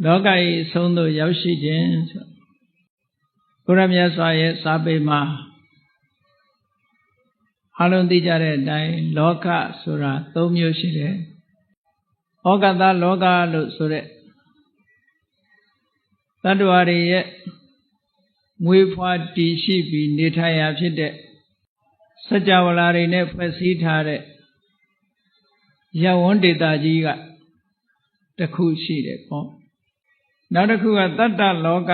လောကကြီးအဆုံးသို့ရောက်ရှိခြင်းဆိုဘုရားမြတ်စွာရဲ့စာပေမှာအလုံးသိကြတဲ့အတိုင်းလောကဆိုတာ၃မျိုးရှိတယ်။ဩဃတလောကလို့ဆိုတဲ့တတ္တဝါတွေရဲ့မွေးဖွားတည်ရှိပြီးနေထိုင်ရာဖြစ်တဲ့စัจ java လာတွေနဲ့ဖွဲ့စည်းထားတဲ့ရပ်ဝန်းဒေသကြီးကတစ်ခုရှိတယ်ပေါ့။နောက်တစ်ခုကတတ္တလောက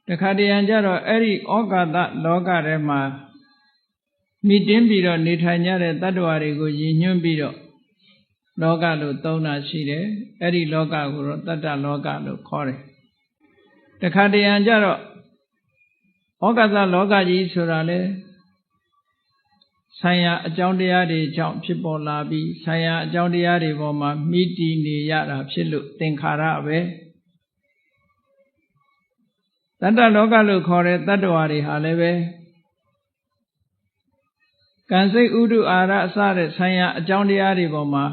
တခါတရံကြတော့အဲ့ဒီဩဃတလောကထဲမှာမိတင်းပြီးတော့နေထိုင်ကြတဲ့တတ္တဝါတွေကိုရည်ညွှန်းပြီးတော့လောကလို့သုံးတာရှိတယ်။အဲ့ဒီလောကကိုတော့တတ္တလောကလို့ခေါ်တယ်။တခါတရံကြတော့ဩဃတလောကကြီးဆိုတာလေဆိုင်ရာအကြောင်းတရားတွေကြောင့်ဖြစ်ပေါ်လာပြီးဆိုင်ရာအကြောင်းတရားတွေပေါ်မှာမိတည်နေရတာဖြစ်လို့သင်္ခါရပဲတတ္တလောကလို့ခေါ်တဲ့တတ္တဝါတွေဟာလည်းပဲကံစိတ်ဥဒုအာရအစတဲ့ဆိုင်ရာအကြောင်းတရားတွေပေါ်မှာ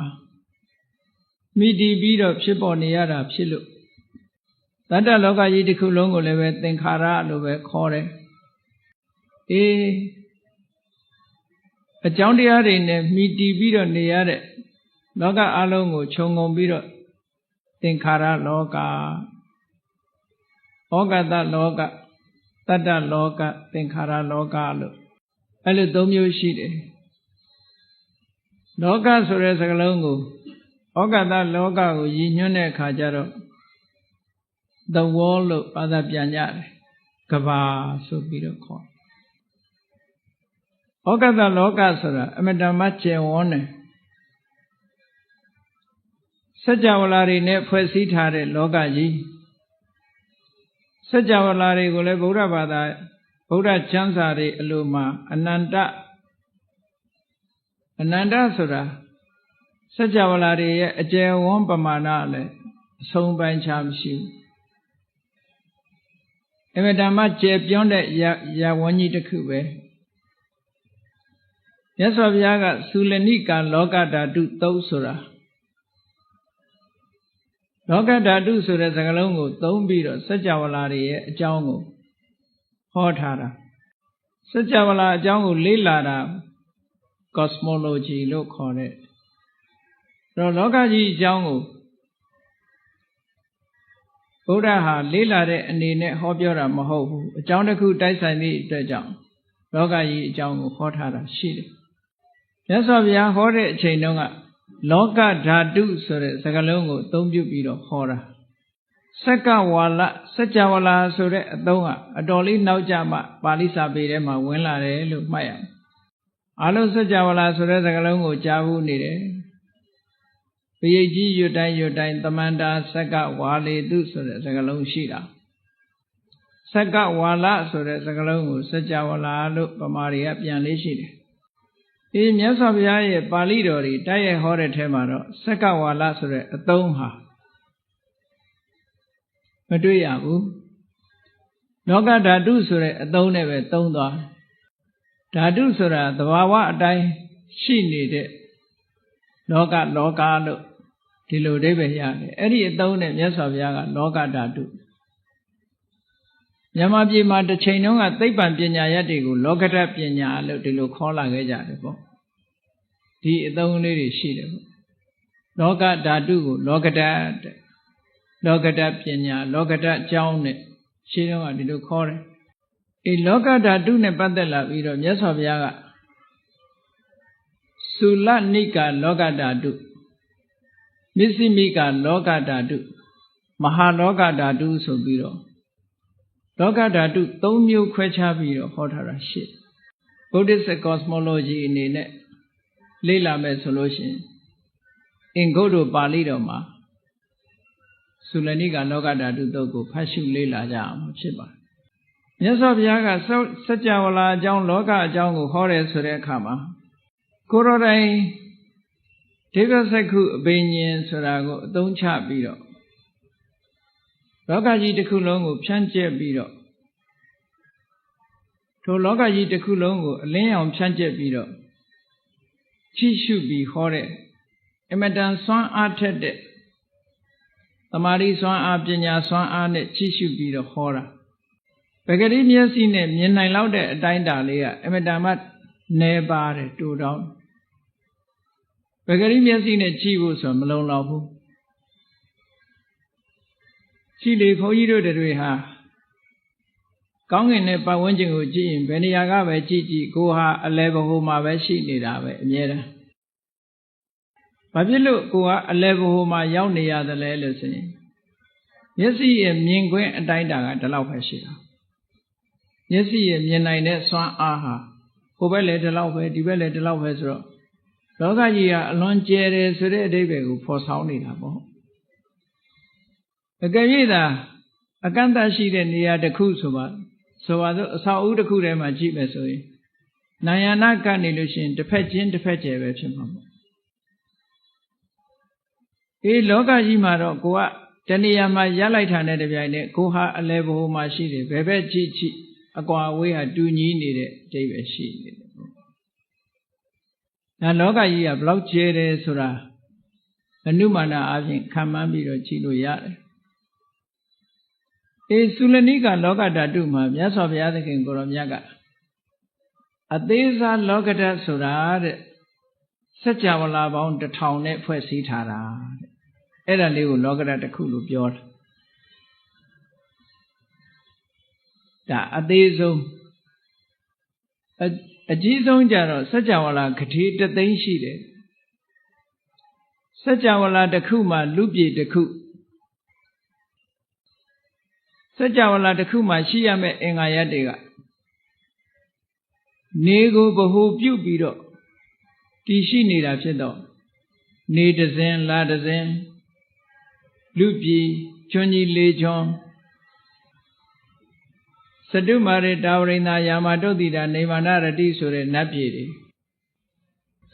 မိတည်ပြီးတော့ဖြစ်ပေါ်နေရတာဖြစ်လို့တတ္တလောကကြီးတစ်ခုလုံးကိုလည်းပဲသင်္ခါရလို့ပဲခေါ်တယ်အကြောင်းတရားတွေနဲ့မိတည်ပြီးတော့နေရတဲ့လောကအလုံးကိုခြုံငုံပြီးတော့သင်္ခါရလောကဩဃတလောကတတ္တလောကသင်္ခါရလောကလို့အဲ့လို၃မျိုးရှိတယ်လောကဆိုတဲ့စကားလုံးကိုဩဃတလောကကိုရည်ညွှန်းတဲ့အခါကျတော့ the world လို့ဘာသာပြန်ကြတယ်ကဘာဆိုပြီးတော့ခေါ်ဩဃတလောကဆိုတာအမတ္တမကျယ်ဝန်းတယ်စัจ java လာတွေနဲ့ဖွဲ့စည်းထားတဲ့လောကကြီးစัจ java လာတွေကိုလည်းဗုဒ္ဓဘာသာဗုဒ္ဓကျမ်းစာတွေအလိုမှာအနန္တဆိုတာစัจ java လာတွေရဲ့အကျယ်ဝန်းပမာဏလည်းအဆုံးပိုင်းခြားမရှိဘူးအမတ္တမကျယ်ပြန့်တဲ့ရဝန်းကြီးတစ်ခုပဲမြတ်စွာဘုရားကသုလနိကလောကဓာတုသုံးဆိုတာလောကဓာတုဆိုတဲ့စကားလုံးကိုသုံးပြီးတော့စัจ java လာတွေရဲ့အကြောင်းကိုဟောထားတာစัจ java လာအကြောင်းကိုလေ့လာတာ cosmology လို့ခေါ်တဲ့တော့လောကကြီးအကြောင်းကိုဘုရားဟာလေ့လာတဲ့အနေနဲ့ဟောပြောတာမဟုတ်ဘူးအကြောင်းတစ်ခုတိုက်ဆိုင်သည့်အတွက်ကြောင့်လောကကြီးအကြောင်းကိုဟောထားတာရှိတယ်မြတ်စွာဘုရားဟောတဲ့အချိန်တုန်းကလောကဓာတုဆိုတဲ့စကားလုံးကိုအသုံးပြုပြီးတော့ဟောတာစက္ကဝါလစัจ java လာဆိုတဲ့အသုံးကအတော်လေးနောက်ကျမှပါဠိစာပေထဲမှာဝင်လာတယ်လို့မှတ်ရမယ်အလုံးစัจ java လာဆိုတဲ့စကားလုံးကိုကြားဘူးနေတယ်ပရိတ်ကြီးရွတ်တိုင်းသမန္တာစက္ကဝါလေတုဆိုတဲ့စကားလုံးရှိတာစက္ကဝါလဆိုတဲ့စကားလုံးကိုစัจ java လာလို့ဗမာတွေကပြန်လေးရှိတယ်မြတ်စွာဘုရားရဲ့ပါဠိတော်တွေတိုက်ရိုက်ဟောတဲ့ထဲမှာတော့စက္ကဝါလဆိုတဲ့အသုံးဟာမတွေ့ရဘူးလောကဓာတုဆိုတဲ့အသုံးနဲ့ပဲသုံးသွားဓာတုဆိုတာသဘာဝအတိုင်းရှိနေတဲ့လောကလို့ဒီလိုအဓိပ္ပာယ်ရတယ်အဲ့ဒီအသုံးနဲ့မြတ်စွာဘုရားကလောကဓာတုမြန်မာပြည်မှာတစ်ချိန်တုန်းကသိပ္ပံပညာရပ်တွေကိုလောကဓာတ်ပညာလို့ဒီလိုခေါ်လာခဲ့ကြတယ်ပေါ့ဒီအသုံးလေးတွေရှိတယ်ပေါ့လောကဓာတုကိုလောကဓာတ်တဲ့လောကဓာတ်ပညာလောကဓာတ်အကြောင်းနဲ့ရှင်းတော့ကဒီလိုခေါ်တယ်လောကဓာတုနဲ့ပတ်သက်လာပြီးတော့မြတ်စွာဘုရားကသုလနိကလောကဓာတုမစ္စည်းမိကလောကဓာတုမဟာလောကဓာတုဆိုပြီးတော့လောကဓာတု၃မျိုးခွဲခြားပြီးတော့ဟောထားတာရှိတယ် Buddhist cosmology အနေနဲ့လေ့လာမယ်ဆိုလို့ရှိရင်အင်္ဂုတ္တပါဠိတော်မှာသုလနိကလောကဓာတုတုတ်ကိုဖတ်ရှုလေ့လာကြအောင်ဖြစ်ပါတယ်မြတ်စွာဘုရားကစัจ java လာအကြောင်းလောကအကြောင်းကိုဟောတယ်ဆိုတဲ့အခါမှာကိုရောတိုင်ဒေဝစက္ခုအဘိညာဉ်ဆိုတာကိုအသုံးချပြီးတော့လောကကြီးတစ်ခုလုံးကိုဖြန့်ကျက်ပြီးတော့ထိုလောကကြီးတစ်ခုလုံးကိုအလင်းရောင်ဖြန့်ကျက်ပြီးတော့ကြည့်ရှုပြီးဟောတဲ့အမတန်စွမ်းအားထက်တဲ့ သမာဓိစွမ်းအားပညာစွမ်းအားနဲ့ကြည့်ရှုပြီးတော့ဟောတာပဂတိမျက်စိနဲ့မြင်နိုင်လောက်တဲ့အတိုင်းအတာလေးကအမတန်မှနေပါတယ်တူတောင်းပဂတိမျက်စိနဲ့ကြည့်ဖို့ဆိုမလုံလောက်ဘူးကြည့်လေခွန်ကြီးတို့တွေဟာကောင်းကင်နဲ့ပတ်ဝန်းကျင်ကိုကြည့်ရင်ဘယ်နေရာကပဲကြည့်ကြည့်ကိုဟာအလဲဘဟုမှာပဲရှိနေတာပဲအမြဲတမ်းဘာဖြစ်လို့ကိုကအလဲဘဟုမှာရောက်နေရသလဲလို့ဆိုရင်မျက်စိရဲ့မြင်ခွင့်အတိုင်းတာကဒီလောက်ပဲရှိတာမျက်စိရဲ့မြင်နိုင်တဲ့စွမ်းအားဟာဟိုဘက်လည်းဒီလောက်ပဲဒီဘက်လည်းဒီလောက်ပဲဆိုတော့လောကကြီးကအလွန်ကျယ်တယ်ဆိုတဲ့အဓိပ္ပာယ်ကိုဖော်ဆောင်နေတာပေါ့အကယ်၍သာအကန့်အသတ်ရှိတဲ့နေရာတစ်ခုဆိုပါဆိုအဆောက်အဦတစ်ခုထဲမှာကြည့်မယ်ဆိုရင်နာယနာကနေလို့ရှိရင်တစ်ဖက်ချင်းတစ်ဖက်ကျယ်ပဲဖြစ်မှာပေါ့လောကကြီးမှာတော့ကိုကတဏှာမှာရလိုက်တာနဲ့တပြိုင်နက်ကိုဟာအလဲဘဟုမှာရှိတယ်ဘယ်ဘက်ကြည့်ကြည့်အကွာအဝေးဟာတူညီနေတဲ့အဓိပ္ပာယ်ရှိနေတယ်ပေါ့ဒါလောကကြီးကဘလောက်ကျယ်တယ်ဆိုတာအနုမာနအပြင်ခံမှန်းပြီးတော့ကြည့်လို့ရတယ်သုလနိကလောကဓာတုမှာမြတ်စွာဘုရားသခင်ကိုရောမြတ်ကအသေးစားလောကဓာတ်ဆိုတာတဲ့စัจ java လာပေါင်း1000နဲ့ဖွဲ့စည်းထားတာတဲ့အဲ့ဒါလေးကိုလောကဓာတ်တစ်ခုလို့ပြောတာဒါအသေးဆုံးအကြီးဆုံးကြတော့စัจ java လာဂတိ3သိန်းရှိတယ်စัจ java လာတစ်ခုမှာလူပြည်တစ်ခုစัจ java လာတစ်ခုမှာရှိရမယ့်အင်္ဂါရပ်တွေကနေကိုဗဟုပြုပြီးတော့တည်ရှိနေတာဖြစ်တော့နေတစင်းလာတစင်းလူပြည်ကျွန်းကြီးလေးကျွန်းစတုမာရတာဝရိန္ဒာယာမတုတ်တိတာနေမာနရတိဆိုတဲ့နတ်ပြည်တွေ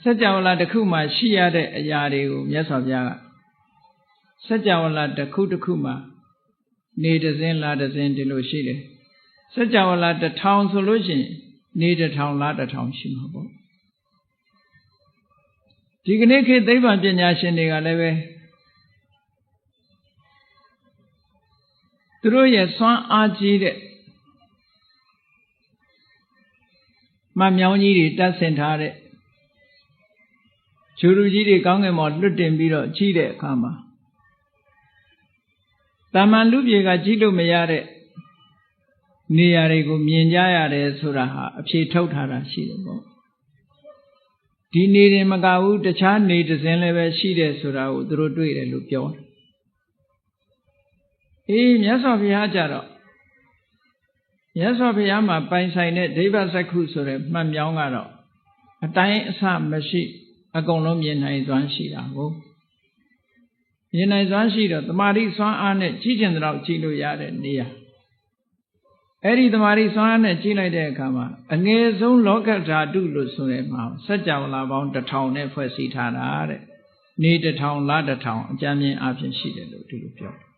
စัจ java လာတစ်ခုမှာရှိရတဲ့အရာတွေကိုမြတ်စွာဘုရားကစัจ java လာတစ်ခုတစ်ခုမှာနေတစင်းလာတစင်းဒီလိုရှိတယ်စัจ java လာ1000ဆိုလို့ရှိရင်နေ1000လာ1000ရှိမှာပေါ့ဒီကနေ့ခေတ်သိပ္ပံပညာရှင်တွေကလည်းပဲသူတို့ရဲ့စွမ်းအားကြီးတဲ့မမြောင်းကြီးတွေတက်ဆင်ထားတဲ့ဂျူလူကြီးတွေကောင်းကင်ပေါ်လွတ်တင်ပြီးတော့ကြီးတဲ့အခါမှာတာမန်လူပြေကကြီးလို့မရတဲ့နေရာတွေကိုမြင်ကြရတယ်ဆိုတာဟာအဖြေထုတ်ထားတာရှိတယ်ပေါ့ဒီနေရင်မကဘူးတခြားနေတစ်စင်းလည်းပဲရှိတယ်ဆိုတာကိုသူတို့တွေ့တယ်လို့ပြောတယ်မြတ်စွာဘုရားကြတော့မြတ်စွာဘုရားမှာပိုင်ဆိုင်တဲ့ဒိဗ္ဗစက္ခုဆိုတဲ့မှတ်မြောင်းကတော့အတိုင်းအဆမရှိအကုန်လုံးမြင်နိုင်စွမ်းရှိတာကိုမြင်နိုင်စွမ်းရှိတော့တမာတိစွမ်းအားနဲ့ကြည့်ကျင်တဲ့တော့ကြည့်လို့ရတဲ့နေရာအဲ့ဒီတမာတိစွမ်းအားနဲ့ကြည့်လိုက်တဲ့အခါမှာအငယ်ဆုံးလောကဓာတုလို့ဆိုရမှာစัจ java လာပေါင်း1000နဲ့ဖွဲ့စည်းထားတာတဲ့နေ1000လ1000အကြမ်းမြင်အဖြစ်ရှိတယ်လို့ဒီလိုပြောတယ်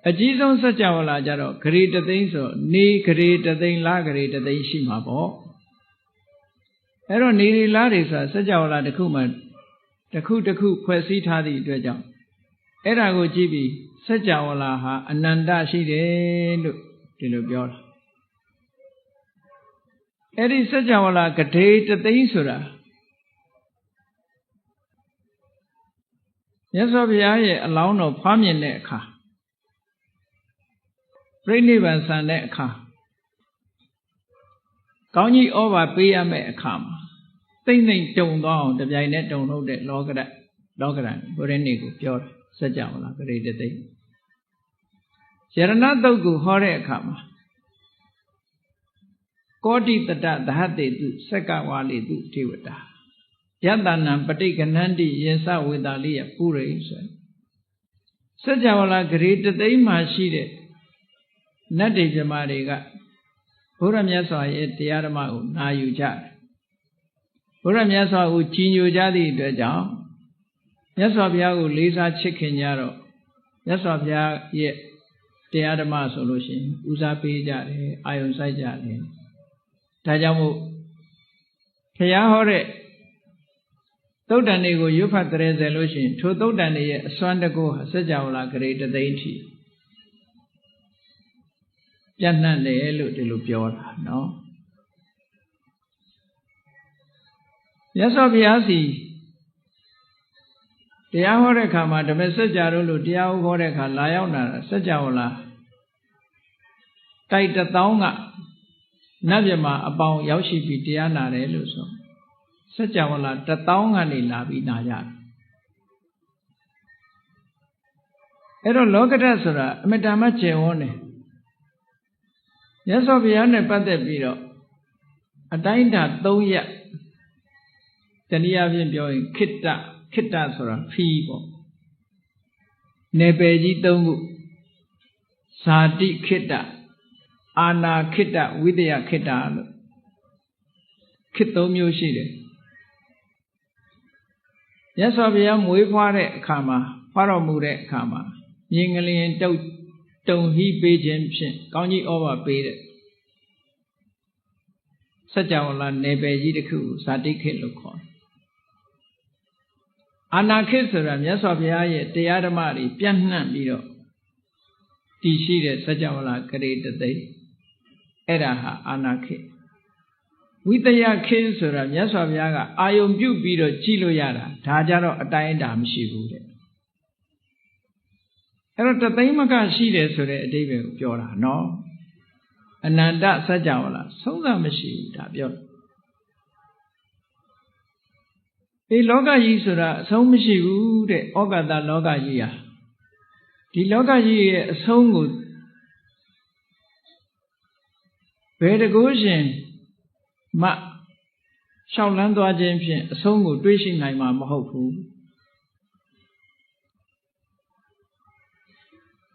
အကြီးဆုံးစัจ java လာကြတော့ဂရေ3သိန်းဆိုနေဂရေ3သိန်းလဂရေ3သိန်းရှိမှာပေါ့အဲ့တော့နေလတွေဆိုတာစัจ java လာတစ်ခုမှတစ်ခုတစ်ခုဖွဲ့စည်းထားသည့်အတွက်ကြောင့်အဲ့ဒါကိုကြည့်ပြီးစัจ java လာဟာအနန္တရှိတယ်လို့ဒီလိုပြောတာအဲ့ဒီစัจ java လာဂရေ3သိန်းဆိုတာမြတ်စွာဘုရားရဲ့အလောင်းတော်ဖွားမြင်တဲ့အခါပြိဋိဘံဆန်တဲ့အခါကောင်းကြီးဩဘာပေးရမယ့်အခါမှာသိမ့်သိမ့်တုံသွားအောင်တပြိုင်နဲ့တုံထုတ်တဲ့လောကဓာတ်ဘုရင်နေကိုပြောတယ်စัจ java လာဂရေ3သိန်းယရဏတုတ်ကိုဟောတဲ့အခါမှာကောတိတတသဟတေတုစက္ကဝါလိတုဒေဝတာယတနံပဋိကဏန္တိယေသဝေတာလိယပုရိဆိုစัจ java လာဂရေ3သိန်းမှာရှိတဲ့နတ်တွေဇမားတွေကဘုရားမြတ်စွာရဲ့တရားဓမ္မကိုနာယူကြတယ်ဘုရားမြတ်စွာကိုကြီးညိုကြသည့်အတွက်ကြောင့်မြတ်စွာဘုရားကိုလေးစားချစ်ခင်ကြတော့မြတ်စွာဘုရားရဲ့တရားဓမ္မဆိုလို့ရှိရင်ဦးစားပေးကြတယ်အာယုံစိုက်ကြတယ်ဒါကြောင့်မို့ဘုရားဟောတဲ့ သုတ်တန်တွေကိုရွတ်ဖတ်တဲ့ဇယ်လို့ရှိရင်ထိုသုတ်တန်တွေရဲ့အစွမ်းတကူဟာစัจ java လာဂရေတသိန်းထီပြန့်နှံ့တယ်လို့ဒီလိုပြောတာနော်မြတ်စွာဘုရားစီတရားဟောတဲ့အခါမှာဓမ္မစကြာတို့လို့တရားဟောတဲ့အခါလာရောက်လာတာစัจ java လာတိုက်1000ကနတ်မြတ်မှာအပေါင်းရောက်ရှိပြီးတရားနာတယ်လို့ဆိုစัจ java လာ1000ကနေလာပြီးနာကြတယ်အဲ့တော့လောကဓာတ်ဆိုတာအမတ္တမကျေဝန်းတယ်မြတ်စွာဘုရားနဲ့ပတ်သက်ပြီးတော့အတိုင်းတာ3ရက်တနည်းအားဖြင့်ပြောရင်ခိတ္တဆိုတာဖီးပေါ့နယ်ပယ်ကြီး3ခုဇာတိခိတ္တအာနာခိတ္တဝိတယခိတ္တလို့ခိတ္တ3မျိုးရှိတယ်မြတ်စွာဘုရားမွေးဖွားတဲ့အခါမှာဖွားတော်မူတဲ့အခါမှာမြင်ကလျင်တုံဟိပေးခြင်းဖြင့်ကောင်းကြီးဩဘာပေးတဲ့စัจ java လာနယ်ပယ်ကြီးတစ်ခုဇာတိခိတ္တလို့ခေါ်တယ်အာနာခိတ္တဆိုတာမြတ်စွာဘုရားရဲ့တရားဓမ္မတွေပြန့်နှံ့ပြီးတော့တည်ရှိတဲ့စัจ java လာဂရေတသိန်းအဲ့ဒါဟာအာနာခိတ္တဝိတယခိတ္တဆိုတာမြတ်စွာဘုရားကအာယုံပြုတ်ပြီးတော့ကြည့်လို့ရတာဒါကြတော့အတိုင်းအတာမရှိဘူးတဲ့အဲ့တော့တသိန်းမကရှိတယ်ဆိုတဲ့အဓိပ္ပာယ်ကိုပြောတာနော်အနန္တစัจ java လာဆုံးသမရှိဘူးဒါပြောဒီလောကကြီးဆိုတာအဆုံးမရှိဘူးတဲ့ဩကာသလောကကြီးဟာဒီလောကကြီးရဲ့အဆုံးကိုဘယ်တကူရှင်မှရှောက်လန်းသွားခြင်းဖြင့်အဆုံးကိုတွေးရှိနိုင်မှာမဟုတ်ဘူး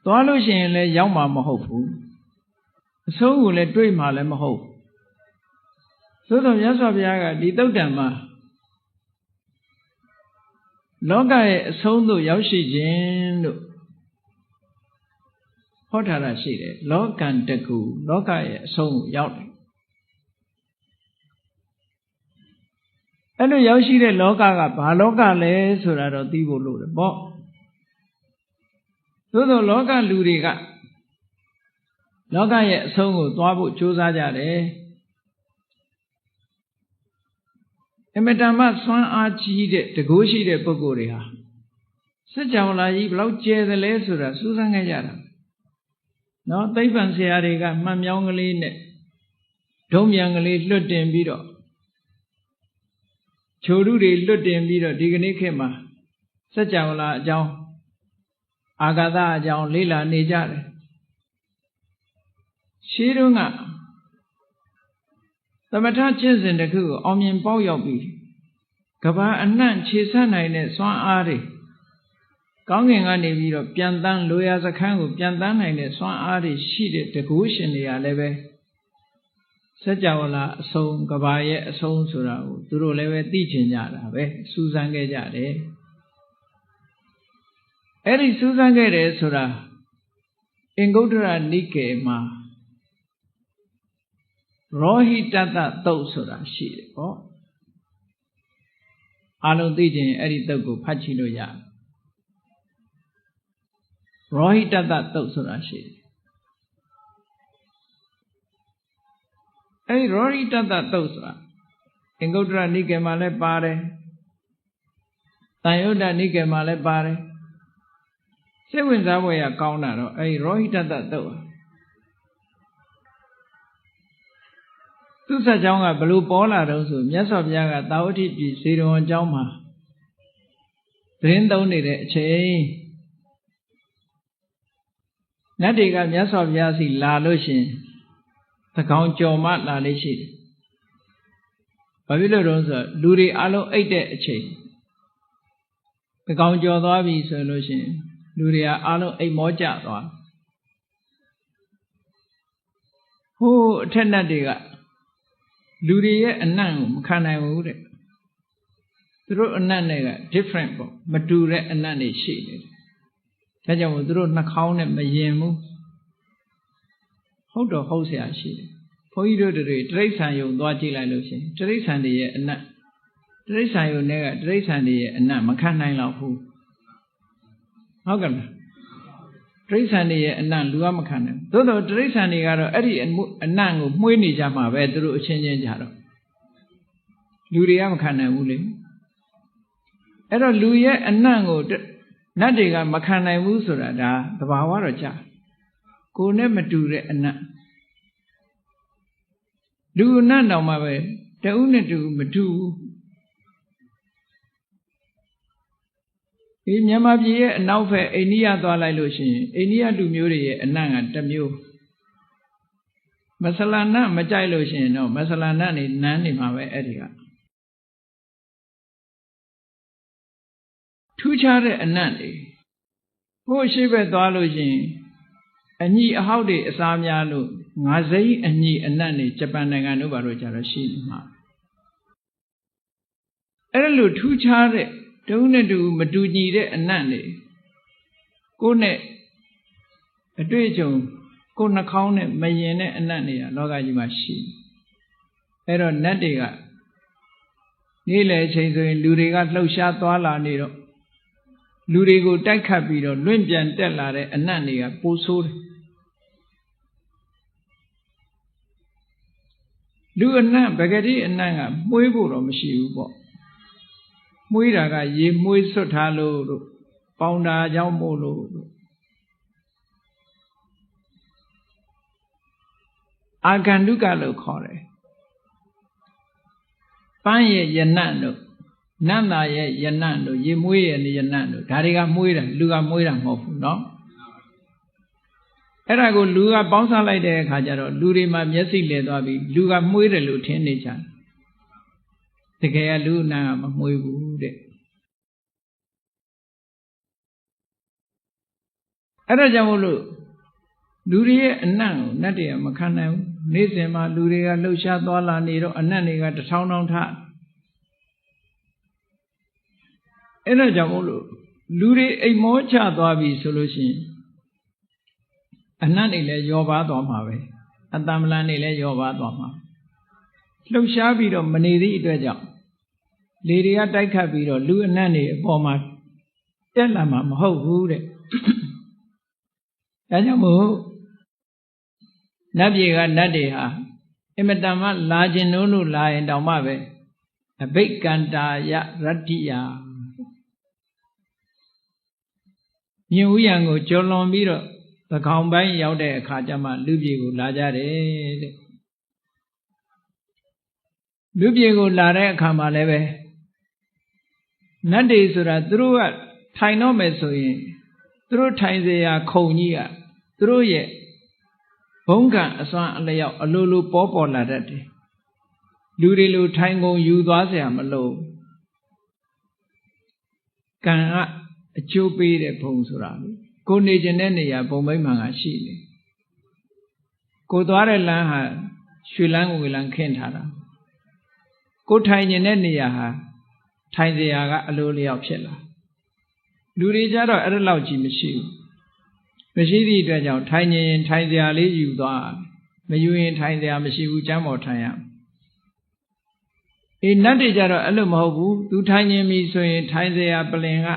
သွားလို့ရှိရင်လည်းရောက်မှာမဟုတ်ဘူးအဆုံးကိုလည်းတွေးမှာလည်းမဟုတ်သို့သော်မြတ်စွာဘုရားကဒီသုတ်တံမှာလောကရဲ့အဆုံးသို့ရောက်ရှိခြင်းလို့ဟောထားတာရှိတယ်လောကံတကူလောကရဲ့အဆုံးကိုရောက်တယ်အဲ့လိုရောက်ရှိတဲ့လောကကဘာလောကလဲဆိုတာတော့သိဖို့လိုတယ်ပေါ့သို့သော်လောကလူတွေကလောကရဲ့အဆုံးကိုသွားဖို့ကြိုးစားကြတယ်အမတန်မှစွမ်းအားကြီးတဲ့တကူရှိတဲ့ပုဂ္ဂိုလ်တွေဟာစัจ java လာကြီးဘလောက်ကျယ်သလဲဆိုတာစူးစမ်းခဲ့ကြတာနော်သိပ္ပံဆရာတွေကမှန်မြောင်းကလေးနဲ့ဒုံမြန်ကလေးလွတ်တင်ပြီးတော့ချိုရုတွေလွတ်တင်ပြီးတော့ဒီကနေ့ခေတ်မှာစัจ java လာအကြောင်းအာဂါသအကြောင်းလေ့လာနေကြတယ်ရှင်းတုန်းကသမထကျင့်စဉ်တစ်ခုကိုအောင်မြင်ပေါက်ရောက်ပြီးကဘာအနှံ့ခြေဆန့်နိုင်တဲ့စွမ်းအားတွေကောင်းကင်ကနေပြီးတော့ပြန်တန်းလိုရာစခန်းကိုပြန်တန်းနိုင်တဲ့စွမ်းအားတွေရှိတဲ့တကူရှင်တွေကလည်းပဲစัจ java လာအဆုံးကဘာရဲ့အဆုံးဆိုတာကိုသူတို့လည်းပဲသိချင်ကြတာပဲစူးစမ်းခဲ့ကြတယ်အဲ့ဒီစူးစမ်းခဲ့တယ်ဆိုတာအင်္ဂုတ္တရနိကေမှာရောဟိတတသုတ်ဆိုတာရှိတယ်ပေါ့အားလုံးသိခြင်းအဲ့ဒီသုတ်ကိုဖတ်ကြည့်လို့ရတယ်ရောဟိတတသုတ်ဆိုတာရှိတယ်အဲ့ဒီရောဟိတတသုတ်ဆိုတာအင်္ဂုတ္တရနိကေမှာလည်းပါတယ်တန်ယုတ္တနိကေမှာလည်းပါတယ်စိတ်ဝင်စားဖွယ်ရကောင်းတာတော့အဲ့ဒီရောဟိတတသုတ်သူ့ဆက်ကြောင်းကဘလို့ပေါ်လာတော့ဆိုမြတ်စွာဘုရားကသာဝတိပြည်ဇေရဝံကျောင်းမှာသတင်းသုံးနေတဲ့အချိန်နတ်တွေကမြတ်စွာဘုရားစီလာလို့ရှင်သကောင်ကြော်မှလာလေးရှိတယ်။ဘာဖြစ်လို့တော့ဆိုလူတွေအလုံးအိတ်တဲ့အချိန်သကောင်ကြော်သွားပြီဆိုလို့ရှင်လူတွေကအလုံးအိတ်မောကျသွားဟိုးအထက်နတ်တွေကလူတွေရဲ့အနံ့ကိုမခံနိုင်ဘူးတဲ့သူတို့အနံ့တွေက different ပေါ့မတူတဲ့အနံ့တွေရှိနေတယ်ဒါကြောင့်မို့သူတို့နှာခေါင်းနဲ့မရင်ဘူးဟုတ်တော့ဟုတ်เสียရှိတယ်ဘုန်းကြီးတို့တွေတိရစ္ဆာန်ယုံသွားကြည့်လိုက်လို့ရှိရင်တိရစ္ဆာန်တွေရဲ့အနံ့ တိရစ္ဆာန်ယုံနဲ့ကတိရစ္ဆာန်တွေရဲ့အနတ်မခံနိုင်တော့ဘူးဟုတ်ကဲ့လားတိရစ္ဆာန်တွေရဲ့အနတ်လူကမခံနိုင်သို့တော့တိရစ္ဆာန်တွေကတော့အဲ့ဒီအနတ်ကိုမှွေးနေကြမှာပဲသူတို့အချင်းချင်းကြတော့လူတွေကမခံနိုင်ဘူးလေအဲ့တော့လူရဲ့အနတ်ကိုနတ်တွေကမခံနိုင်ဘူးဆိုတာဒါသဘာဝတော့ကြာကိုယ်နဲ့မတူတဲ့အနတ်လူအနတ်တောင်မှပဲတဦးနဲ့တူမတူဘူးဒီမြန်မာပြည်ရဲ့အနောက်ဘက်အိန္ဒိယသွားလိုက်လို့ရှိရင်အိန္ဒိယလူမျိုးတွေရဲ့အနတ်ကတစ်မျိုးမဆလာနတ်မကြိုက်လို့ရှိရင်တော့မဆလာနတ်နေနန်းနေမှာပဲအဲ့ဒီကထူးခြားတဲ့အနတ်တွေဟိုရှိဘက်သွားလို့ရှိရင်အညီအဟောက်တွေအစားများလို့ငါးစိမ်းအညီအနတ်တွေဂျပန်နိုင်ငံတို့ဘာလို့ကြတော့ရှိနေမှာအဲ့လိုထူးခြားတဲ့တုံးနဲ့တူမတူညီတဲ့အနတ်တွေကိုယ်နဲ့အတွေ့အကြုံကိုယ်နှာခေါင်းနဲ့မရင်တဲ့အနတ်တွေကလောကကြီးမှာရှိအဲ့တော့နတ်တွေကနေ့လယ်ချိန်ဆိုရင်လူတွေကလှုပ်ရှားသွားလာနေတော့လူတွေကိုတိုက်ခတ်ပြီးတော့လွင့်ပြန်တက်လာတဲ့အနတ်တွေကပိုဆိုးတယ်လူအနတ်ပဂတိအနတ်ကမှုေးဖို့တော့မရှိဘူးပေါ့မှုေးတာကရေမှုေးဆွတ်ထားလို့ပေါင်တာကြောင့်မို့လို့အာဂန္တုကလို့ခေါ်တယ်ပန်းရဲ့ယနတ်တို့နတ်သားရဲ့ယနတ်တို့ရေမွေးရဲ့ယနတ်တို့ဒါတွေကမွေးတာလူကမွေးတာမဟုတ်ဘူးเนาะအဲ့ဒါကိုလူကပေါင်းစားလိုက်တဲ့အခါကျတော့လူတွေမှာမျက်စိလဲသွားပြီးလူကမွေးတယ်လို့ထင်နေကြတယ်တကယ်ကလူနာကမမွေးဘူးတဲ့အဲ့ဒါကြောင့်မို့လို့လူတွေရဲ့အနတ်ကိုနတ်တွေကမခံနိုင်ဘူးနေ့စဉ်မှာလူတွေကလှုပ်ရှားသွားလာနေတော့အနတ်တွေကတထောင်ထောင်ထအဲ့ဒါကြောင့်မို့လို့လူတွေအိမ်မောချသွားပြီဆိုလို့ရှိရင်အနတ်တွေလည်းယောပါသွားမှာပဲအတ္တမလန်တွေလည်းယောပါသွားမှာလှုပ်ရှားပြီးတော့မနေသည့်အတွက်ကြောင့်လေတွေကတိုက်ခတ်ပြီးတော့လူအနတ်တွေအပေါ်မှာတက်လာမှာမဟုတ်ဘူးတဲ့ဒါကြောင့်မို့နတ်ပြည်ကနတ်တွေဟာအင်မတန်မှလာခြင်းလို့လာရင်တောင်မှပဲအဘိက္ကန္တာယရတ္တိယမြင်ဥယံကိုကျော်လွန်ပြီးတော့သကောင်ပိုင်းရောက်တဲ့အခါကျမှလူပြည်ကိုလာကြတယ်တဲ့လူပြည်ကိုလာတဲ့အခါမှာလည်းပဲနတ်တွေဆိုတာသူတို့ကထိုင်တော့မယ်ဆိုရင်သူတို့ထိုင်เสียခုံကြီးကသူတို့ရဲ့ဘုံကံအစွမ်းအလျောက်အလိုလိုပေါ်လာတတ်တယ်လူတွေလိုထိုင်ကုန်ယူသွားเสียမလို့ကံကအကျိုးပေးတဲ့ဘုံဆိုတာကိုနေခြင်းတဲ့နေရာဘုံမိမ့်မှန်ကရှိတယ်ကိုသွားတဲ့လမ်းဟာရွှေလန်းငွေလန်းခင်းထားတာကိုထိုင်ခြင်းတဲ့နေရာဟာထိုင်เสียကအလိုလျောက်ဖြစ်လာလူတွေကြတော့အဲ့ဒါလောက်ကြီးမရှိဘူးမရှိသည့်အတွက်ကြောင့်ထိုင်ရင်ထိုင်เสียလေးယူသွားမယူရင်ထိုင်เสียမရှိဘူးကျမ်းပေါ်ထိုင်ရနတ်တွေကြတော့အဲ့လိုမဟုတ်ဘူးသူထိုင်ခြင်းပြီဆိုရင်ထိုင်เสียပလင်က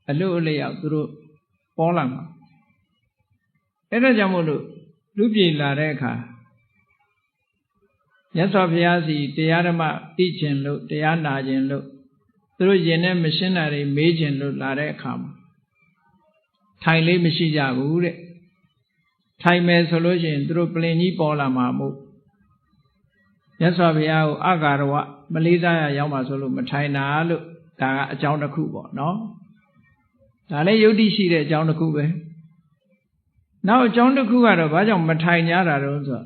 အလို့အလျောက်သူတို့ပေါ်လာမှာအဲ့ဒါကြောင့်မို့လို့လူပြည်လာတဲ့အခါမြတ်စွာဘုရားစီတရားဓမ္မသိခြင်းလို့တရားနာခြင်းလို့သူတို့ယင်နဲ့မရှင်းတာတွေမေးခြင်းလို့လာတဲ့အခါမှာထိုင်လေးမရှိကြဘူးတဲ့ထိုင်မယ်ဆိုလို့ရှိရင်သူတို့ပလင်ကြီးပေါ်လာမှာမို့မြတ်စွာဘုရားကိုအဂါရဝမလေးစားရရောက်မှာဆိုလို့မထိုင်တာလို့ဒါကအကြောင်းတစ်ခုပေါ့နော်ဒါလည်းယုတ်တိရှိတဲ့အကြောင်းတစ်ခုပဲနောက်အကြောင်းတစ်ခုကတော့ဘာကြောင့်မထိုင်ကြတာတော့ဆို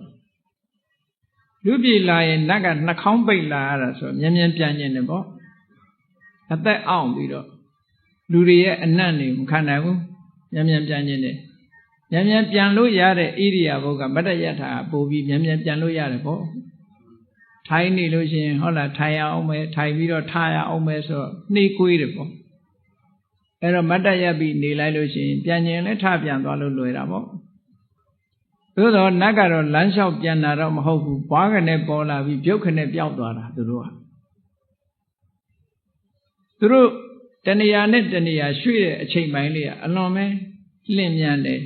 လူပြည်လာရင်နတ်ကနှာခေါင်းပိတ်လာရတာဆိုမြင်မြန်ပြန်ကျင်တယ်ပေါ့အသက်အောင့်ပြီးတော့လူတွေရဲ့အနတ်နေမခံနိုင်ဘူးမြန်မြန်ပြန်ကျင်တယ်မြန်မြန်ပြန်လို့ရတဲ့ဣရိယာပုကမတ္တယထာပို့ပြီးမြန်မြန်ပြန်လို့ရတယ်ပေါ့ထိုင်နေလို့ရှိရင်ဟုတ်လားထိုင်ရအောင်မယ်ထိုင်ပြီးတော့ထားရအောင်မယ်ဆိုတော့နှေးကွေးတယ်ပေါ့အဲ့တော့မတ္တယပြီးနေလိုက်လို့ရှိရင်ပြန်ကျင်လဲထပြန်သွားလို့လွယ်တာပေါ့သို့တော့နတ်ကတော့လမ်းလျှောက်ပြန်တာတော့မဟုတ်ဘူးဘွားကနေပေါ်လာပြီးပြုတ်ခနဲ့ပျောက်သွားတာသူတို့က သူတို့တဏှာနဲ့တဏှာရွှေ့တဲ့အချိန်ပိုင်းလေးကအလွန်ပဲလင့်မြန်တယ်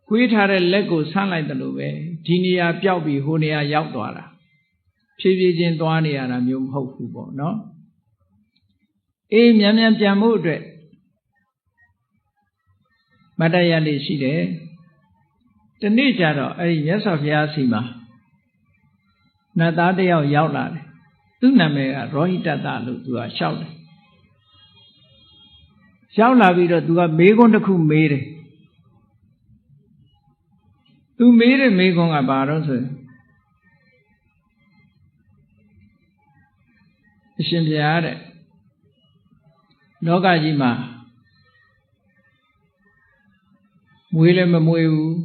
ကွေးထားတဲ့လက်ကိုဆန့်လိုက်တယ်လို့ပဲဒီနေရာပျောက်ပြီးဟိုနေရာရောက်သွားတာဖြည်းဖြည်းချင်းသွားနေရတာမျိုးမဟုတ်ဘူးပေါ့နော်အေးမြန်မြန်ပြန်မှုအတွက်မတ္တရလေးရှိတယ်ဒီနေ့ကျတော့အဲ့ဒီမြတ်စွာဘုရားစီမှာနတ်သားတယောက်ရောက်လာတယ်သူ့နာမည်ကရောဟိတတလို့သူကလျှောက်တယ်ရောက်လာပြီးတော့သူကမေးခွန်းတစ်ခုမေးတယ်သူမေးတဲ့မေးခွန်းကဘာတော့ဆိုရင်အရှင်ဘုရားတဲ့လောကကြီးမှာမွေးလည်းမမွေးဘူး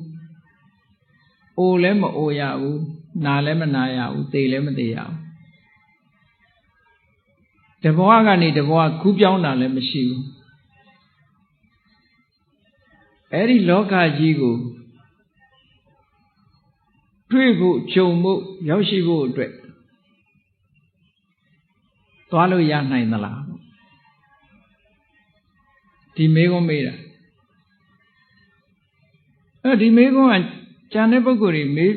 အိုလည်းမအိုရဘူးနာလည်းမနာရဘူးသေလည်းမသေရဘူးတဘဝကနေတဘဝကူးပြောင်းတာလည်းမရှိဘူးအဲ့ဒီလောကကြီးကိုတွေ့ဖို့ကြုံဖို့ရောက်ရှိဖို့အတွက်သွားလို့ရနိုင်သလားဒီမေးခွန်းမေးတာဒီမေးခွန်းကကျန်တဲ့ပုဂ္ဂိုလ်တွေမေး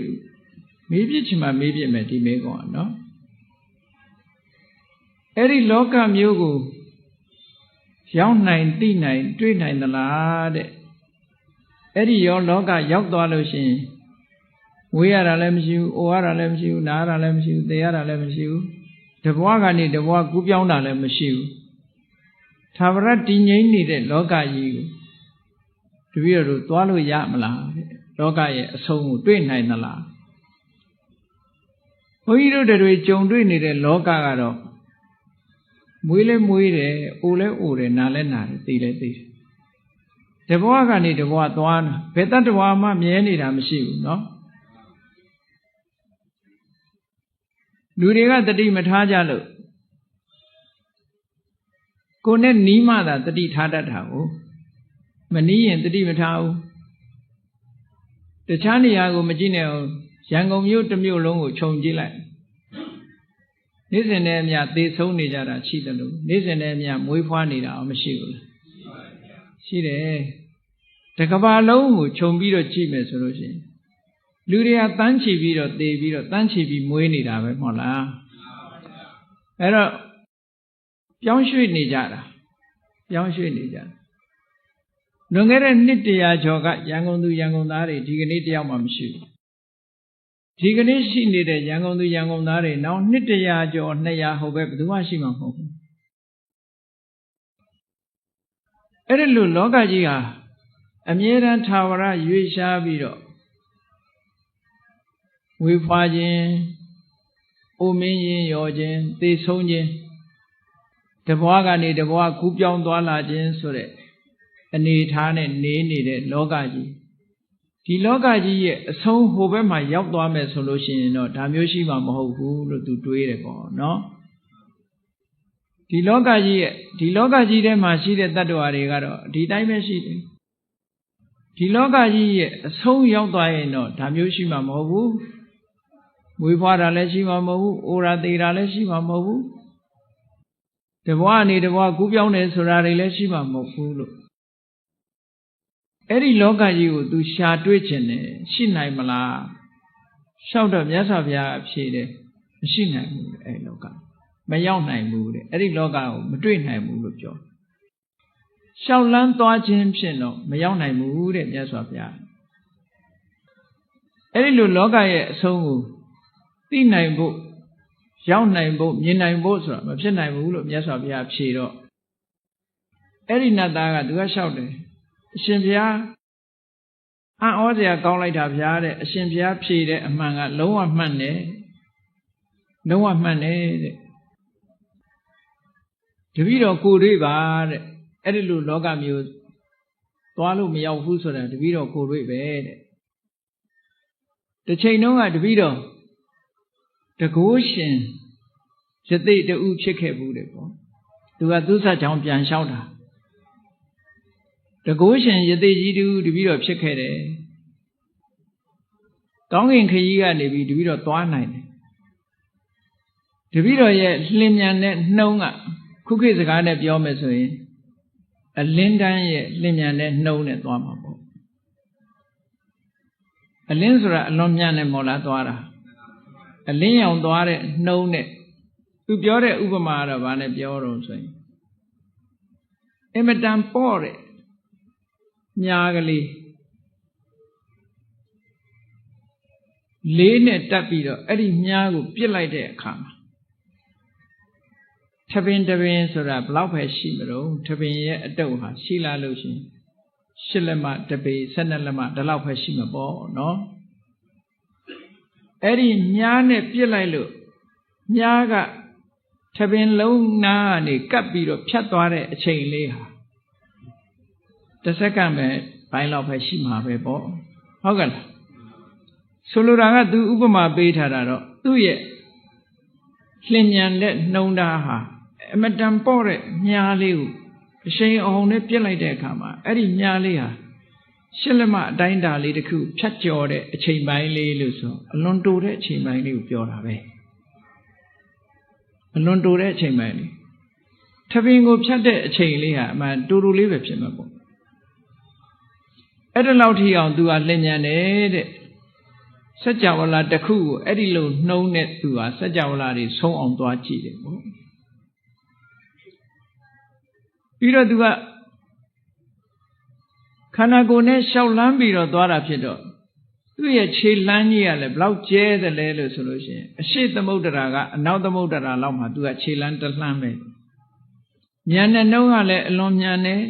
ပြစ်ချင်မှမေးပြစ်မယ်ဒီမေးခွန်းကနော်အဲ့ဒီလောကမျိုးကိုရောက်နိုင်သိနိုင်တွေ့နိုင်သလားတဲ့အဲ့ဒီရောလောကရောက်သွားလို့ရှိရင်ဝေးရတာလည်းမရှိဘူးအိုရတာလည်းမရှိဘူးနားရတာလည်းမရှိဘူးသေရတာလည်းမရှိဘူးတဘဝကနေတဘဝကူးပြောင်းတာလည်းမရှိဘူးသာဝရတည်ငြိမ်နေတဲ့လောကကြီးကိုတပည့်တော်တို့သွားလို့ရမလားလောကရဲ့အဆုံးကိုတွေ့နိုင်သလားဘုန်းကြီးတို့တွေကြုံတွေ့နေတဲ့လောကကတော့မွေးလဲမွေးတယ်အိုလဲအိုတယ်နားလဲနားတယ်သိလဲသိတယ်တဘဝကနေတဘဝသွားတာဘယ်တတ္တဝါမှမြဲနေတာမရှိဘူးနော်လူတွေကတတိမထားကြလို့ကိုယ်နဲ့နီးမှသာတတိထားတတ်တာကိုမနီးရင်တတိမထားဘူးတခြားနေရာကိုမကြည့်နဲ့အောင်ရန်ကုန်မြို့တစ်မြို့လုံးကိုခြုံကြည့်လိုက်နေ့စဉ်နဲ့အမျှသေဆုံးနေကြတာရှိတယ်လို့နေ့စဉ်နဲ့အမျှမွေးဖွားနေတာမရှိဘူးလားရှိတယ်တကဘာလုံးကိုခြုံပြီးတော့ကြည့်မယ်ဆိုလို့ရှိရင်လူတွေကတန်းချီပြီးတော့သေပြီးတော့တန်းချီပြီးမွေးနေတာပဲမဟုတ်လားအဲ့တော့ပြောင်းရွှေ့နေကြတာပြောင်းရွှေ့နေကြလွန်ခဲ့တဲ့နှစ်100ကျော်ကရန်ကုန်သူရန်ကုန်သားတွေဒီကနေ့တယောက်မှမရှိဘူးဒီကနေ့ရှိနေတဲ့ရန်ကုန်သူရန်ကုန်သားတွေနောက်နှစ်100ကျော်200ဟိုဘက်ဘယ်သူမှရှိမှာမဟုတ်ဘူးအဲ့ဒီလိုလောကကြီးဟာအမြဲတမ်းထာဝရရွေ့ရှားပြီးတော့ဝေဖွာခြင်းအိုမင်းရင်ရောခြင်းသေဆုံးခြင်းတဘဝကနေတဘဝကူးပြောင်းသွားလာခြင်းဆိုတဲ့အနေထားနဲ့နေနေတဲ့လောကကြီးဒီလောကကြီးရဲ့အဆုံးဟိုဘက်မှာရောက်သွားမယ်ဆိုလို့ရှိရင်တော့ဒါမျိုးရှိမှာမဟုတ်ဘူးလို့သူတွေးတယ်ပေါ့နော်ဒီလောကကြီးထဲမှာရှိတဲ့တ attva တွေကတော့ဒီတိုင်းပဲရှိတယ်ဒီလောကကြီးရဲ့အဆုံးရောက်သွားရင်တော့ဒါမျိုးရှိမှာမဟုတ်ဘူးမွေးဖွားတာလည်းရှိမှာမဟုတ်ဘူးအိုရာသေးတာလည်းရှိမှာမဟုတ်ဘူးတဘဝနေတဘဝကူးပြောင်းတယ်ဆိုတာတွေလည်းရှိမှာမဟုတ်ဘူးလို့အဲ့ဒီလောကကြီးကိုသူရှာတွေ့ခြင်းနဲ့ရှိနိုင်မလားလျှောက်တော့မြတ်စွာဘုရားအဖြေတယ်မရှိနိုင်ဘူးအဲ့ဒီလောကမရောက်နိုင်ဘူးတဲ့အဲ့ဒီလောကကိုမတွေ့နိုင်ဘူးလို့ပြောလျှောက်လန်းသွားခြင်းဖြင့်တော့မရောက်နိုင်ဘူးတဲ့မြတ်စွာဘုရားအဲ့ဒီလိုလောကရဲ့အဆုံးကိုသိနိုင်ဖို့ရောက်နိုင်ဖို့မြင်နိုင်ဖို့ဆိုတာမဖြစ်နိုင်ဘူးလို့မြတ်စွာဘုရားဖြေတော့အဲ့ဒီနတ်သားကသူကလျှောက်တယ်အရှင်ဘုရားအံ့ဩစရာကောင်းလိုက်တာဘုရားတဲ့အရှင်ဘုရားဖြေတဲ့အမှန်ကလုံးဝမှန်တယ်လုံးဝမှန်တယ်တဲ့တပည့်တော်ကိုတွေ့ပါတဲ့အဲ့ဒီလိုလောကမျိုးသွားလို့မရောက်ဘူးဆိုတာတပည့်တော်ကိုတွေ့ပဲတဲ့တစ်ချိန်တုန်းကတပည့်တော်တကိုးရှင်ယသိတူဖြစ်ခဲ့ဘူးတဲ့ပေါ့သူကသူ့ဆက်ချောင်းပြန်လျှောက်တာတကိုးရှင်ယသိကြီးတူတပည့်တော်ဖြစ်ခဲ့တယ်ကောင်းကင်ခရီးကနေပြီးတပည့်တော်သွားနိုင်တယ် တပည့်တော်ရဲ့လင်းမြန်တဲ့နှုံးကခုခေတ်စကားနဲ့ပြောမယ်ဆိုရင်အလင်းတန်းရဲ့လင်းမြန်တဲ့နှုံးနဲ့သွားမှာပေါ့အလင်းဆိုတာအလွန်မြန်တယ်မော်လားသွားတာအလင်းရောင်သွားတဲ့နှုံးနဲ့သူပြောတဲ့ဥပမာကတော့ဗာနဲ့ပြောတော့ဆိုရင်အမတန်ပေါ့တဲ့ညာကလေးလေးနဲ့တက်ပြီးတော့အဲ့ဒီမြားကိုပြစ်လိုက်တဲ့အခါမှာထပင်ဆိုတာဘလောက်ပဲရှိမလို့ထပင်ရဲ့အတုပ်ဟာရှိလာလို့ရှိရင်8လက်မတပေ12လက်မဒီလောက်ပဲရှိမှာပေါ့နော်အဲ့ဒီမြားနဲ့ပြစ်လိုက်လို့မြားကထပင်လုံးနားကနေကပ်ပြီးတော့ဖြတ်သွားတဲ့အချိန်လေးဟာတစ်စက္ကန့်ပဲဘိုင်းလောက်ပဲရှိမှာပဲပေါ့ဟုတ်ကဲ့လားဆိုလိုတာကသူဥပမာပေးထားတာတော့သူ့ရဲ့လျင်မြန်တဲ့နှုံသားဟာအမတန်ပေါ့တဲ့မြားလေးကိုအရှိန်အဟုန်နဲ့ပြစ်လိုက်တဲ့အခါမှာအဲ့ဒီမြားလေးဟာရှစ်လက်မအတိုင်းတာလေးတစ်ခုဖြတ်ကျော်တဲ့အချိန်ပိုင်းလေးလို့ဆိုအလွန်တိုတဲ့အချိန်ပိုင်းလေးကိုပြောတာပဲအလွန်တိုတဲ့အချိန်ပိုင်းလေးထပင်ကိုဖြတ်တဲ့အချိန်လေးဟာအမှန်တူတူလေးပဲဖြစ်မှာပေါ့အဲ့ဒါလောက်ထိအောင်သူကလျင်မြန်တယ်တဲ့စัจ java လာတစ်ခုကိုအဲ့ဒီလိုနှုံးတဲ့သူဟာစัจ java လာတွေဆုံးအောင်သွားကြည့်တယ်ပေါ့ပြီးတော့သူကခန္ဓာကိုယ်နဲ့ရှောက်လန်းပြီးတော့သွားတာဖြစ်တော့သူ့ရဲ့ခြေလမ်းကြီးကလည်းဘလောက်ကျဲတယ်လဲလို့ဆိုလို့ရှိရင်အရှိသမုဒ္ဒရာကအနောက်သမုဒ္ဒရာလောက်မှသူကခြေလမ်းတစ်လှမ်းပဲမြန်တဲ့နှုံးကလည်းအလွန်မြန်တယ်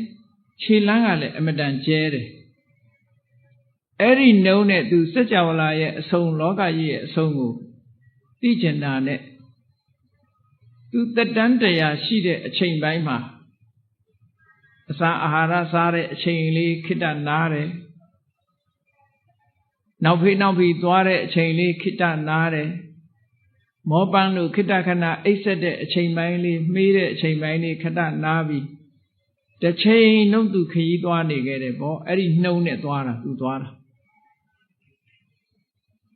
ခြေလမ်းကလည်းအမတန်ကျဲတယ်အဲ့ဒီနှုံးနဲ့သူစัจ java လာရဲ့အဆုံးလောကကြီးရဲ့အဆုံးကိုသိကျင်တာနဲ့သူတက်တန်းတရားရှိတဲ့အချိန်ပိုင်းမှာအစာအာဟာရစားတဲ့အချိန်လေးခိတ္တနားတယ်နောက်ဖေးသွားတဲ့အချိန်လေးခိတ္တနားတယ်မောပန်းလို့ခိတ္တခဏအိပ်ဆက်တဲ့အချိန်ပိုင်းလေးမေးတဲ့အချိန်ပိုင်းလေးခိတ္တနားပြီးတစ်ချိန်လုံးသူခရီးသွားနေခဲ့တယ်ပေါ့အဲ့ဒီနှုံးနဲ့သွားတာသူသွားတာ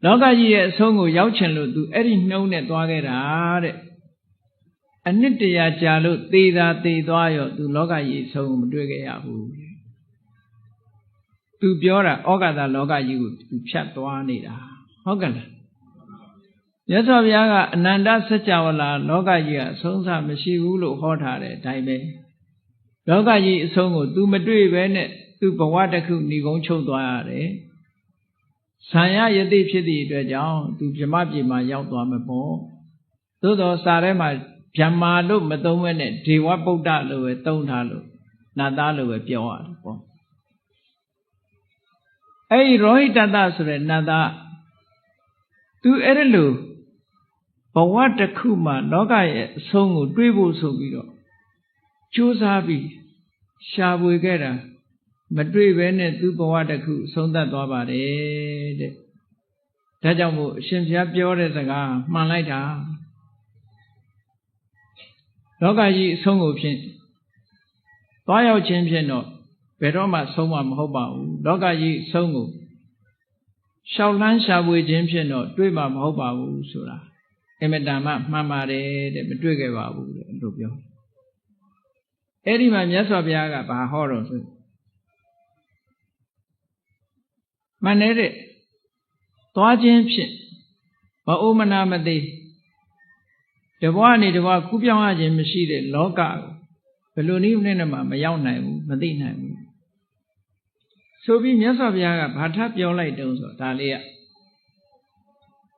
လောကကြီးရဲ့အဆုံးကိုရောက်ချင်လို့သူအဲ့ဒီနှုံးနဲ့သွားခဲ့တာတဲ့အနှစ်တရာကြာလို့သေသွားရောသူလောကကြီးအဆုံးကိုမတွေ့ခဲ့ရဘူးသူပြောတာဩဃာတလောကကြီးကိုသူဖြတ်သွားနေတာဟုတ်ကဲ့လားမြတ်စွာဘုရားကအနန္တစัจ java လာလောကကြီးကအဆုံးအစမရှိဘူးလို့ဟောထားတဲ့အတိုင်းပဲလောကကြီးအဆုံးကိုသူမတွေ့ပဲနဲ့သူဘဝတစ်ခုဏီကုန်းချုပ်သွားရတယ်ဆံရယတိဖြစ်သည့်အတွက်ကြောင့်သူဗြဟ္မပြည်မှာရောက်သွားမှာပေါ့သို့တော်စာထဲမှာဗြဟ္မာလို့မသုံးဘဲနဲ့ဒေဝဗုဒ္ဓလို့ပဲသုံးထားလို့နတ်သားလို့ပဲပြောရတယ်ပေါ့အဲ့ဒီရောဟိတတဆိုတဲ့နတ်သားသူအဲ့ဒါလို့ဘဝတစ်ခုမှာလောကရဲ့အဆုံးကိုတွေးဖို့ဆိုပြီးတော့ကြိုးစားပြီးရှာဖွေခဲ့တာမတွေ့ပဲနဲ့သူဘဝတစ်ခုဆုံးသက်သွားပါတယ်တဲ့ဒါကြောင့်မို့အရှင်ဘုရားပြောတဲ့စကားမှန်လိုက်တာလောကကြီးအဆုံးကိုဖြင့်သွားရောက်ခြင်းဖြင့်တော့ဘယ်တော့မှဆုံးမှာမဟုတ်ပါဘူးလောကကြီးအဆုံးကိုရှောက်လန်းရှာဖွေခြင်းဖြင့်တော့တွေ့မှာမဟုတ်ပါဘူးဆိုတာအမတန်မှမှန်ပါတယ်တဲ့မတွေ့ခဲ့ပါဘူးတဲ့လို့ပြောအဲ့ဒီမှာမြတ်စွာဘုရားကဘာဟောတော့ဆိုမှန်တဲ့သွားခြင်းဖြင့်မအိုမနာမသိတဘွားနေတဘွားကူးပြောင်းရခြင်းမရှိတဲ့လောကကိုဘယ်လိုနည်းနဲ့မှမရောက်နိုင်ဘူးမသိနိုင်ဘူးဆိုပြီးမြတ်စွာဘုရားကဘာထပ်ပြောလိုက်တုံးဆိုဒါလေးက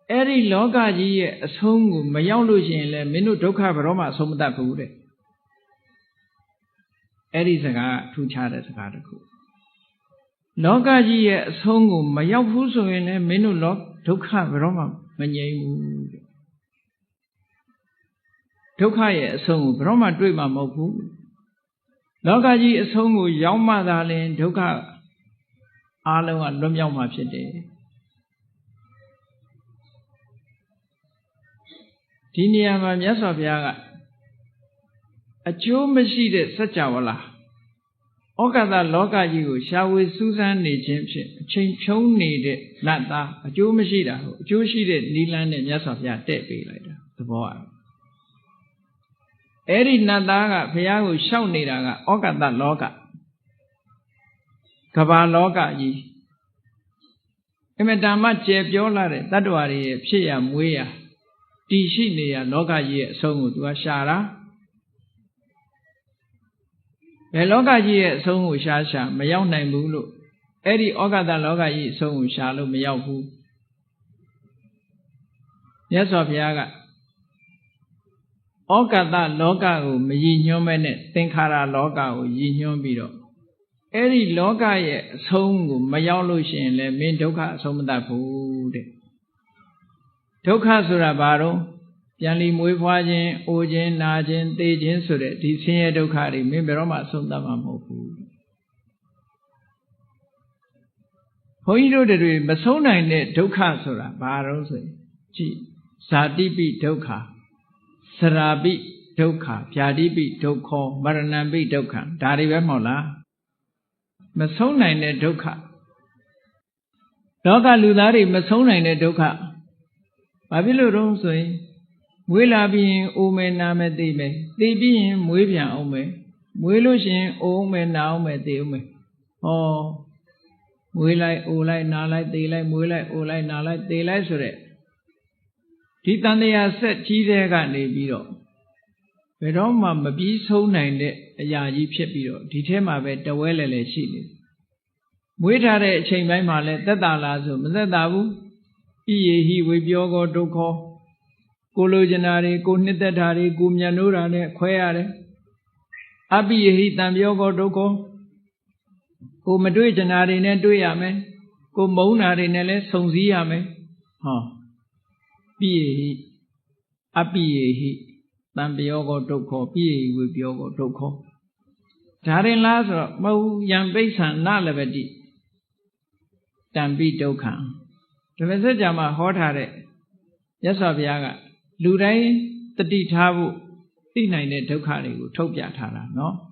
အဲ့ဒီလောကကြီးရဲ့အဆုံးကိုမရောက်လို့ရှိရင်လည်းမင်းတို့ဒုက္ခဘယ်တော့မှအဆုံးမတတ်ဘူးတဲ့အဲ့ဒီစကားထူးခြားတဲ့စကားတစ်ခုလောကကြီးရဲ့အဆုံးကိုမရောက်ဘူးဆိုရင်လည်းမင်းတို့ဒုက္ခဘယ်တော့မှမငြိမ်းဘူးတဲ့ဒုက္ခရဲ့အဆုံးကိုဘယ်တော့မှတွေ့မှာမဟုတ်ဘူးလောကကြီးအဆုံးကိုရောက်မှသာလျှင်ဒုက္ခအားလုံးကလွတ်မြောက်မှာဖြစ်တယ်ဒီနေရာမှာမြတ်စွာဘုရားကအကျိုးမရှိတဲ့စัจ java လာဩဃာတလောကကြီးကိုရှာဝေစူးစမ်းနေခြင်းဖြင့်အချိန်ဖြုံးနေတဲ့နတ်သားအကျိုးမရှိတာဟုတ်အကျိုးရှိတဲ့နိလန်းနဲ့မြတ်စွာဘုရားတဲ့ပေးလိုက်တာသဘောအား Eri Nadaga, Piago, Shauniraga, Oka that loga. Kaba loga ye. Emedama Jeb Yolare, Tadwari, Pia Muya, Tishinia, Loga ye, Songu to Ashara. A loga ye, Songu Shasha, Mayona Mulu. Eri Oga that loga ye, Songu Shalo, Mayahu. Yes, of Yaga. Oga that loga, Mayinyomen, Tinkara loga, Yinyon Bido. Eri loga ye, Songu, Mayalushin, Le Mindoka, Somda Pude. Toka Surabaro, Yanli Muifajin, Ojin, Najin, Tejin Sure, Tisin Dokari, Mimberoma Sundama food. Hoido de Masona in it, Doka Sura, Baros, Sadibi Doka, Sarabi Doka, Piadibi Doko, Maranambi Doka, Dari Vemola. Masona in it, Doka. Doka Ludari, Masona in it, Doka. Babilo Rosoi, Willa being Ome Nametime, they being Wibian Ome, Willushin Ome Naume Deume. Oh. We like, oh, like, not like, they like, we like, oh, like, not like, they like, so that. Titan they are set, cheese, got they beat up. But all mamma be so nine that a yaji pipio, Titema bet the well a chili. Wait at a chain by Mallet, that Alazo, Mazadabu, he with Yogo Doko, Cologenari, Gunitari, Gumyanura, Quare, Abi he tam Yogo Doko. Go Madrijanari Neduyame, go Monari Nele, Sonziame, ha. Be he, Tambiogo Doko, be with Yogo Doko. Tarin Lazar, Mo Yan Basan, Nalavadi, Tambi Dokan. The Mesajama Hotare, yes of Yaga, Luday, the Ditabu, Tina Dokari, Topia Tara, no?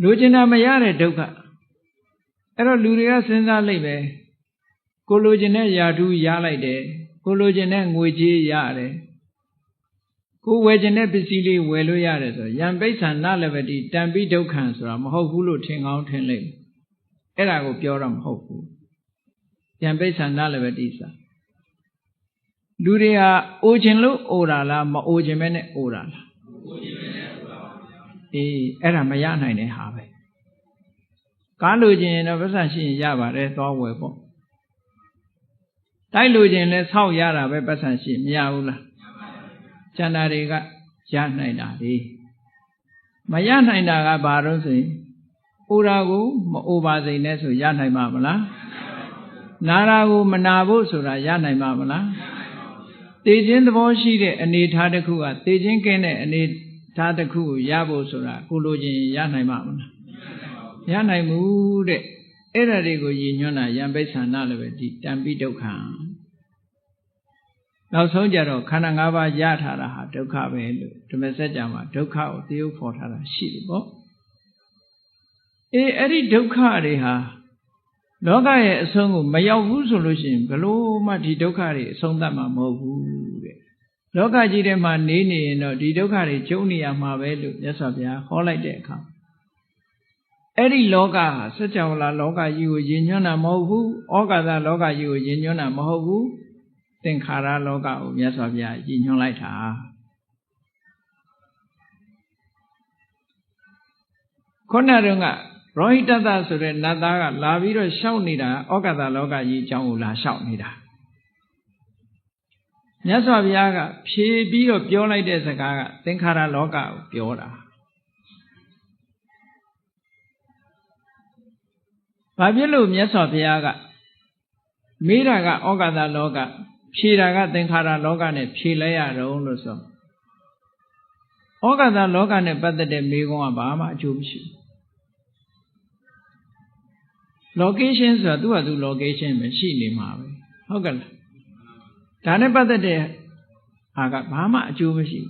Lujina Mayare Doka. Ero Luria Senza Lebe. Cologene Yadu Yalade. Cologene Nguji Yare. Go Wejene Pisili Welu Yare. Yambasan Nalavadi, Dambi Dokansram, Hokulu Ting out and lay. Erago Pioram Hoku. Yambasan Nalavadisa. Luria Ojinlu Orala, Ma Ojimene Orala. Era Mayana in a habe. Kalujin of Sashi Yava, let's all webo. Dilujin, let's how Yara Webasanshi, Yaula. Chanariga, Janaida. Mayana in a baronsi. Uragu, Obazi Nesu Yanai Mamala. Naragu Manabu Sura Yanai Mamala. Tejin the Boshi and need Hadakua, Tejin Kene and need. Tadaku, Yabo Sura, Kulojin, Yanai Mamma. Yanai Mood, Eradigo Yinona, Yambesan Nalavati, Tambidokan. Now Sojaro, Kanangava Yatara, Doka, to Messajama, Doka, Theo Fortara, Shibo. Eri Doka, Reha. Loga, Songu, Mayavu solution, below Mati Dokari, Sondama Mogu. Loga Jirema Nini, no, Didokari, Jonia Mavelu, Yasabia, Holly Deca. Eri Loga, such a Loga you, Yinyona Mohu, Oga the Loga you, Yinyona Mohu, Tinkara Loga, Yasabia, Yinyolaita. Konarunga, Rohita Sure, Nadaga, Laviro Shaunida, Oga the Loga Yi Jaula Shaunida. Yasaviaga, she be of Piola Desaga, Tinkara Loga, Piola. Babilu, Yasaviaga, Miraga, Oga the Loga, Shiraga, Tinkara Loga, ne Pilea Roloso. Oga the Loga, ne better than Migo Abama, Jumshi. Locations are two location machine in Mavi. Hogan. Tanabata de Aga Bama Jumashi.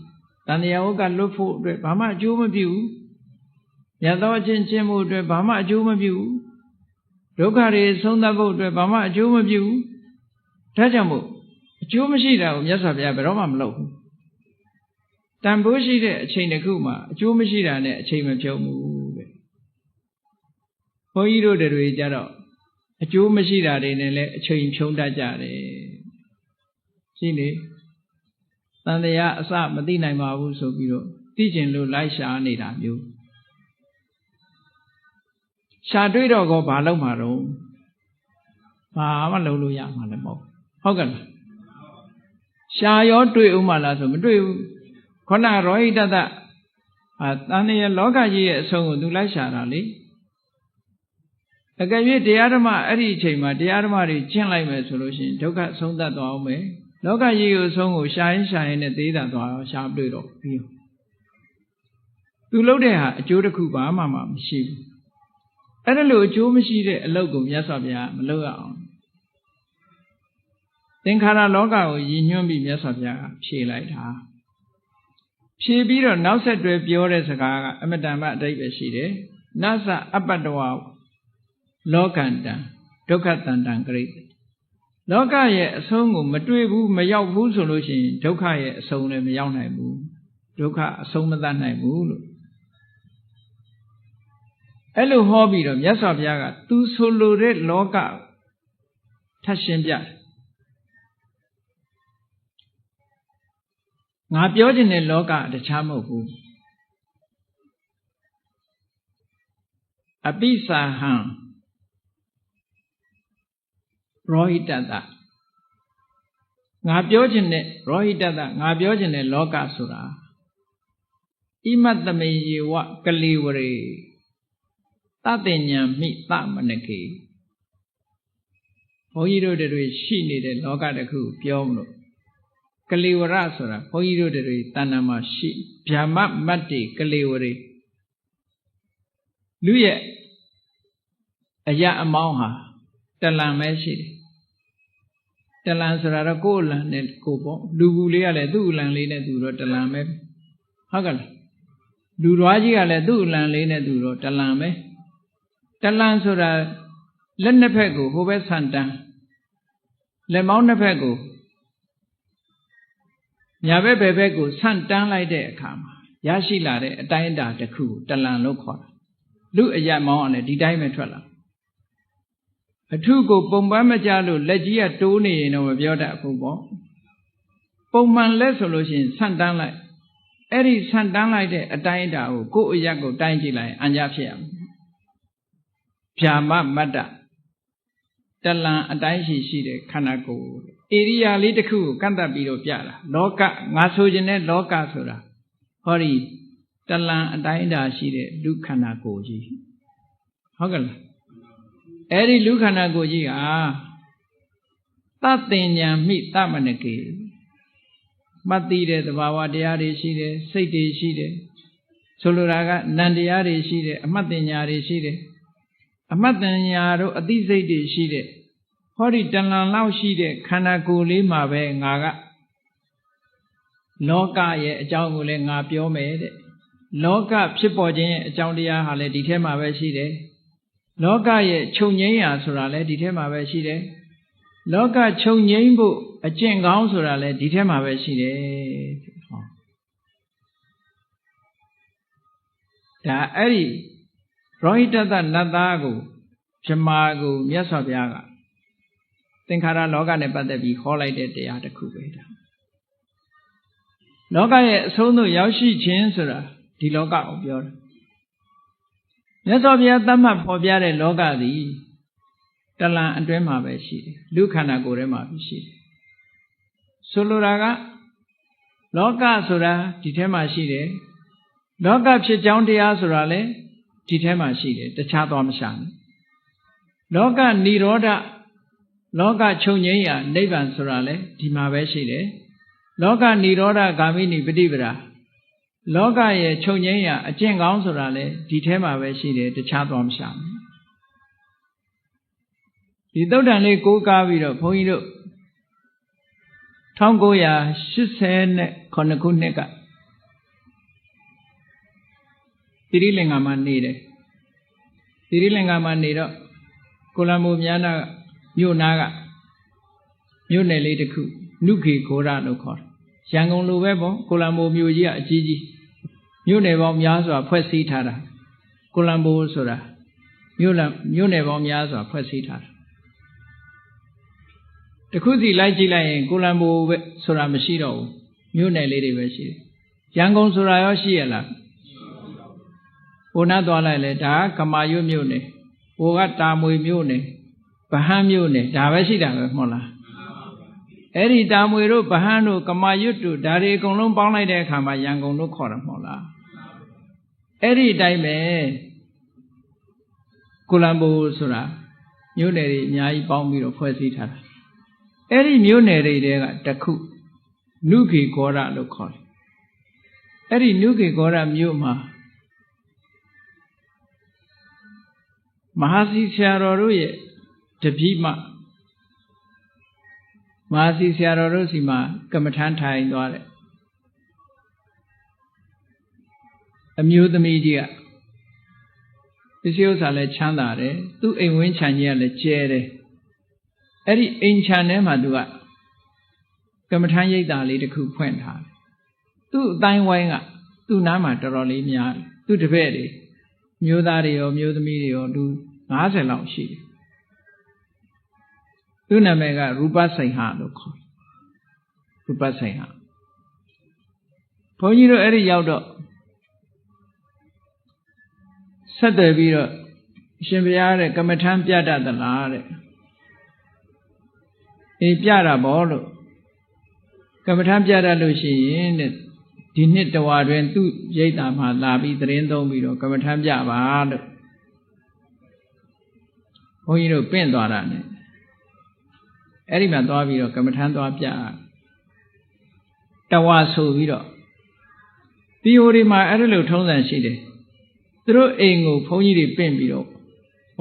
Tanyaoga look for Bama Juma view. Yadojin Chimu de Bama Juma view. Rokari Sondago de Bama Juma view. Tajamu. အကျိုးမရှိတာကိုမြတ်စွာဘုရားဘယ်တော့မှမလုပ်ဘူးတန်ဖိုးရှိတဲ့အချိန်တစ်ခုမှာအကျိုးမရှိတာနဲ့အချိန်မဖြုံးဘူးတဲ့ဘုန်းကြီးတို့တွေကြတော့အကျိုးမရှိတာတွေနဲ့လည်းအချိန်ဖြုံးတတ်ကြတယ်ရှိလေတန်တရားအစမသိနိုင်ပါဘူးဆိုပြီးတော့သိကျင်လို့လိုက်ရှာနေတာမျိုးရှာတွေ့တော့ကောဘာလုပ်မှာတော့ဘာမှလုပ်လို့ရမှာလည်းမဟုတ်ဟုတ်ကဲ့လားရှာရောတွေ့ဦးမှာလားဆိုမတွေ့ဘူးခဏရောဟိတတတန်တရားလောကကြီးရဲ့အဆုံးကိုသူလိုက်ရှာတာလေအကယ်၍တရားဓမ္မအဲ့ဒီအချိန်မှာတရားဓမ္မတွေကျင့်လိုက်မယ်ဆိုလို့ရှိရင်ဒုက္ခဆုံးသတ်သွားအောင်မယ်လောကကြီးကိုအဆုံးကိုရှာရင်နဲ့သေးတာသွားတော့ရှာတွေ့တော့ပြီးသူလုပ်တဲ့ဟာအကျိုးတစ်ခုဘာမှမရှိဘူးအဲ့ဒါလို့အကျိုးမရှိတဲ့အလုပ်ကိုမြတ်စွာဘုရားမလုပ်ရအောင်သင်္ခါရလောကကိုရည်ညွှန်းပြီးမြတ်စွာဘုရားကဖြေလိုက်တာဖြေပြီးတော့နောက်ဆက်တွဲပြောတဲ့စကားကအမတန်မှအဓိပ္ပာယ်ရှိတယ်နသအပတ္တဝလောကန္တံဒုက္ခတန္တံဂရိလောကရဲ့အဆုံးကိုမတွေ့ဘူးမရောက်ဘူးဆိုလို့ရှိရင်ဒုက္ခရဲ့အဆုံးလည်းမရောက်နိုင်ဘူးဒုက္ခအဆုံးမသတ်နိုင်ဘူးလို့အဲ့လိုဟောပြီးတော့မြတ်စွာဘုရားကသူဆိုလိုတဲ့လောကထပ်ရှင်းပြငါပြောချင်တဲ့လောကတခြားမဟုတ်ဘူးအပိစာဟံရောဟိတတငါပြောချင်တဲ့ရောဟိတတငါပြောချင်တဲ့လောကဆိုတာဣမတ္တမေယေဝကလိဝရေတတေဉ္မိသမနကေဘုန်းကြီးတို့တွေရှိနေတဲ့လောကတစ်ခုပြောမလို့ကလိဝရဆိုတာဘုန်းကြီးတို့တွေတဏ္ဍာမှာရှိဗျာမမတ္တိကလိဝရေလူရဲ့အရာအမောင်းဟာတလံပဲရှိတယ်တလံဆိုတာတော့ကိုယ်အလံနဲ့ကိုယ်ပေါ့လူကူလေးကလည်းသူ့အလံလေးနဲ့သူတော့တလံပဲဟုတ်ကဲ့လားလူတော်ကြီးကလည်းသူ့အလံလေးနဲ့သူတော့တလံပဲတလံဆိုတာလက်နှစ်ဖက်ကိုဟိုဘက်ဆန်တန်းလက်မောင်းနှစ်ဖက်ကိုညာဘက်ဘယ်ဘက်ကိုဆန့်တန်းလိုက်တဲ့အခါမှာရရှိလာတဲ့အတိုင်းအတာတစ်ခုတလံလို့ခေါ်တာလူအရာမောင်းကလည်းဒီတိုင်းပဲထွက်လာအထုကိုပုံပန်းမကြလို့လက်ကြီးကတိုးနေရင်တော့မပြောတတ်ဘူးပေါ့ပုံမှန်လက်ဆိုလို့ရှိရင်ဆန့်တန်းလိုက်အဲ့ဒီဆန့်တန်းလိုက်တဲ့အတိုင်းအတာကိုကိုယ့်အရာကိုတိုင်းကြည့်လိုက်အញ្ញဖြစ်ရမယ်ဗျာမမတ္တတလံအတိုင်းရှိတဲ့ခန္ဓာကိုယ်ဧရိယာလေးတစ်ခုကိုကန့်တတ်ပြီးတော့ပြတာလောကငါဆိုခြင်းနဲ့လောကဆိုတာဟောဒီတလံအတိုင်းအတာရှိတဲ့လူခန္ဓာကိုယ်ကြီးဟုတ်ကဲ့လားအဲ့ဒီလူခန္ဓာကိုယ်ကြီးဟာသတ္တင်ဉာဏ်မိသမနကေမှတ်သိတဲ့သဘာဝတရားတွေရှိတယ်စိတ်တွေရှိတယ်ဆိုလိုတာကနံတရားတွေရှိတယ်အမှတ်တင်ညာတွေရှိတယ်အမှတ်တင်ညာတို့အသိစိတ်တွေရှိတဲ့ဟောဒီတဏ္ဍာလောက်ရှိတဲ့ခန္ဓာကိုယ်လေးမှာပဲငါကလောကရဲ့အကြောင်းကိုလည်းငါပြောမယ်တဲ့လောကဖြစ်ပေါ်ခြင်းရဲ့အကြောင်းတရားဟာလည်းဒီထဲမှာပဲရှိတယ်လောကရဲ့ချုပ်ငြိမ်းရာဆိုတာလည်းဒီထဲမှာပဲရှိတယ်လောကချုပ်ငြိမ်းဖို့အကျင့်ကောင်းဆိုတာလည်းဒီထဲမှာပဲရှိတယ်ဟောဒါအဲ့ဒီရောဟိတတနတ်သားကိုဗြဟ္မာကိုမြတ်စွာဘုရားကသင်္ခါရလောကနဲ့ပတ်သက်ပြီးခေါ်လိုက်တဲ့တရားတစ်ခုပဲဒါလောကရဲ့အဆုံးသို့ရောက်ရှိခြင်းဆိုတာဒီလောကကိုပြောတာမြတ်စွာဘုရားသတ်မှတ်ဖော်ပြတဲ့လောကသည်တလံအတွင်းမှာပဲရှိတယ်လူခန္ဓာကိုယ်ထဲမှာပဲရှိတယ်ဆိုလိုတာကလောကဆိုတာဒီထဲမှာရှိတယ်လောကဖြစ်ကြောင်းတရားဆိုတာလည်းဒီထဲမှာရှိတယ်တခြားသွားမရှာနဲ့လောကនិရောဓလောကချုပ်ငြိမ်းရာနိဗ္ဗာန်ဆိုတာလည်းဒီမှာပဲရှိတယ်လောကនិရောဓဂာမိနိပฏิပဒါလောကရဲ့ချုပ်ငြိမ်းရာအကျင့်ကောင်းဆိုတာလည်းဒီထဲမှာပဲရှိတယ်တခြားသွားမရှာနဲ့ဒီသုတ်တန်လေးကိုးကားပြီးတော့ဘုန်းကြီးတို့1989ခုနှစ်ကသီရိလင်္ကာမှာနေတယ်သီရိလင်္ကာမှာနေတော့ကိုလံဘိုမြားနာမြို့နာကမြို့နယ်လေးတစ်ခု နုခေဂောရလို့ခေါ်တယ်ရန်ကုန်လိုပဲပေါ့ကိုလံဘိုမြို့ကြီးကအကြီးကြီးမြို့နယ်ပေါင်းများစွာဖွဲ့စည်းထားတာကိုလံဘိုဆိုတာမြို့နယ်ပေါင်းများစွာဖွဲ့စည်းထားတာတခုစီလိုက်ကြည့်လိုက်ရင်ကိုလံဘိုပဲဆိုတာမရှိတော့ဘူးမြို့နယ်လေးတွေပဲရှိတယ်ရန်ကုန်ဆိုတာရောရှိရလားဟိုနားသွားလိုက်လေဒါကကမာရွတ်မြို့နယ်ဟိုကတာမွေမြို့နယ်ဗဟန်းမြို့နယ်ဒါပဲရှိတာပဲမဟုတ်လားအဲ့ဒီတာမွေတို့ဗဟန်းတို့ကမာရွတ်တို့ဒါတွေအကုန်လုံးပေါင်းလိုက်တဲ့အခါမှာရန်ကုန်တို့ခေါ်တာမဟုတ်လားအဲ့ဒီအတိုင်းပဲကိုလံဘိုဆိုတာမြို့နယ်တွေအများကြီးပေါင်းပြီးတော့ဖွဲ့စည်းထားတာအဲ့ဒီမြို့နယ်တွေတဲကတစ်ခုနုခေဂောရလို့ခေါ်တယ်အဲ့ဒီနုခေဂောရမြို့မှာမဟာစီဆရာတော်တို့ရဲ့တပည့်မမဟာစီဆရာတော်တို့စီမှာကမ္မထမ်းထိုင်သွားတယ်အမျိုးသမီးကြီးကပစ္စည်းဥစ္စာလည်းချမ်းသာတယ်သူ့အိမ်ဝင်းခြံကြီးကလည်းကျဲတယ်အဲ့ဒီအိမ်ခြံထဲမှာသူကကမ္မထမ်းရိပ်သာလေးတစ်ခုဖွင့်ထားတယ်သူ့အတိုင်းဝိုင်းကသူ့နားမှာတော်တော်လေးများတယ်သူ့တပည့်တွေမျိုးသားတွေရောမျိုးသမီးတွေရောလူ50လောက်ရှိတယ်သူ့နာမည်ကရူပဆိုင်ဟာလို့ခေါ်တယ်ရူပဆိုင်ဟာဘုန်းကြီးတို့အဲ့ဒီရောက်တော့ဆက်သွယ်ပြီးတော့ရှင်ဘုရားတဲ့ကမ္မထမ်းပြတတ်သလားတဲ့အေးပြတာပေါ့လို့ကမ္မထမ်းပြတတ်လို့ရှိရင်တဲ့ဒီနှစ်တဝါတွင်သူ့ရိပ်သာမှာလာပြီးသတင်းသုံးပြီးတော့ကမ္မထမ်းပြပါလို့ဘုန်းကြီးတို့ပင့်သွားတာ ਨੇ အဲ့ဒီမှာသွားပြီးတော့ကမ္မထမ်းသွားပြတဝါဆိုပြီးတော့ဒီဟိုဒီမှာအဲ့ဒါလိုထုံးစံရှိတယ်သူတို့အိမ်ကိုဘုန်းကြီးတွေပင့်ပြီးတော့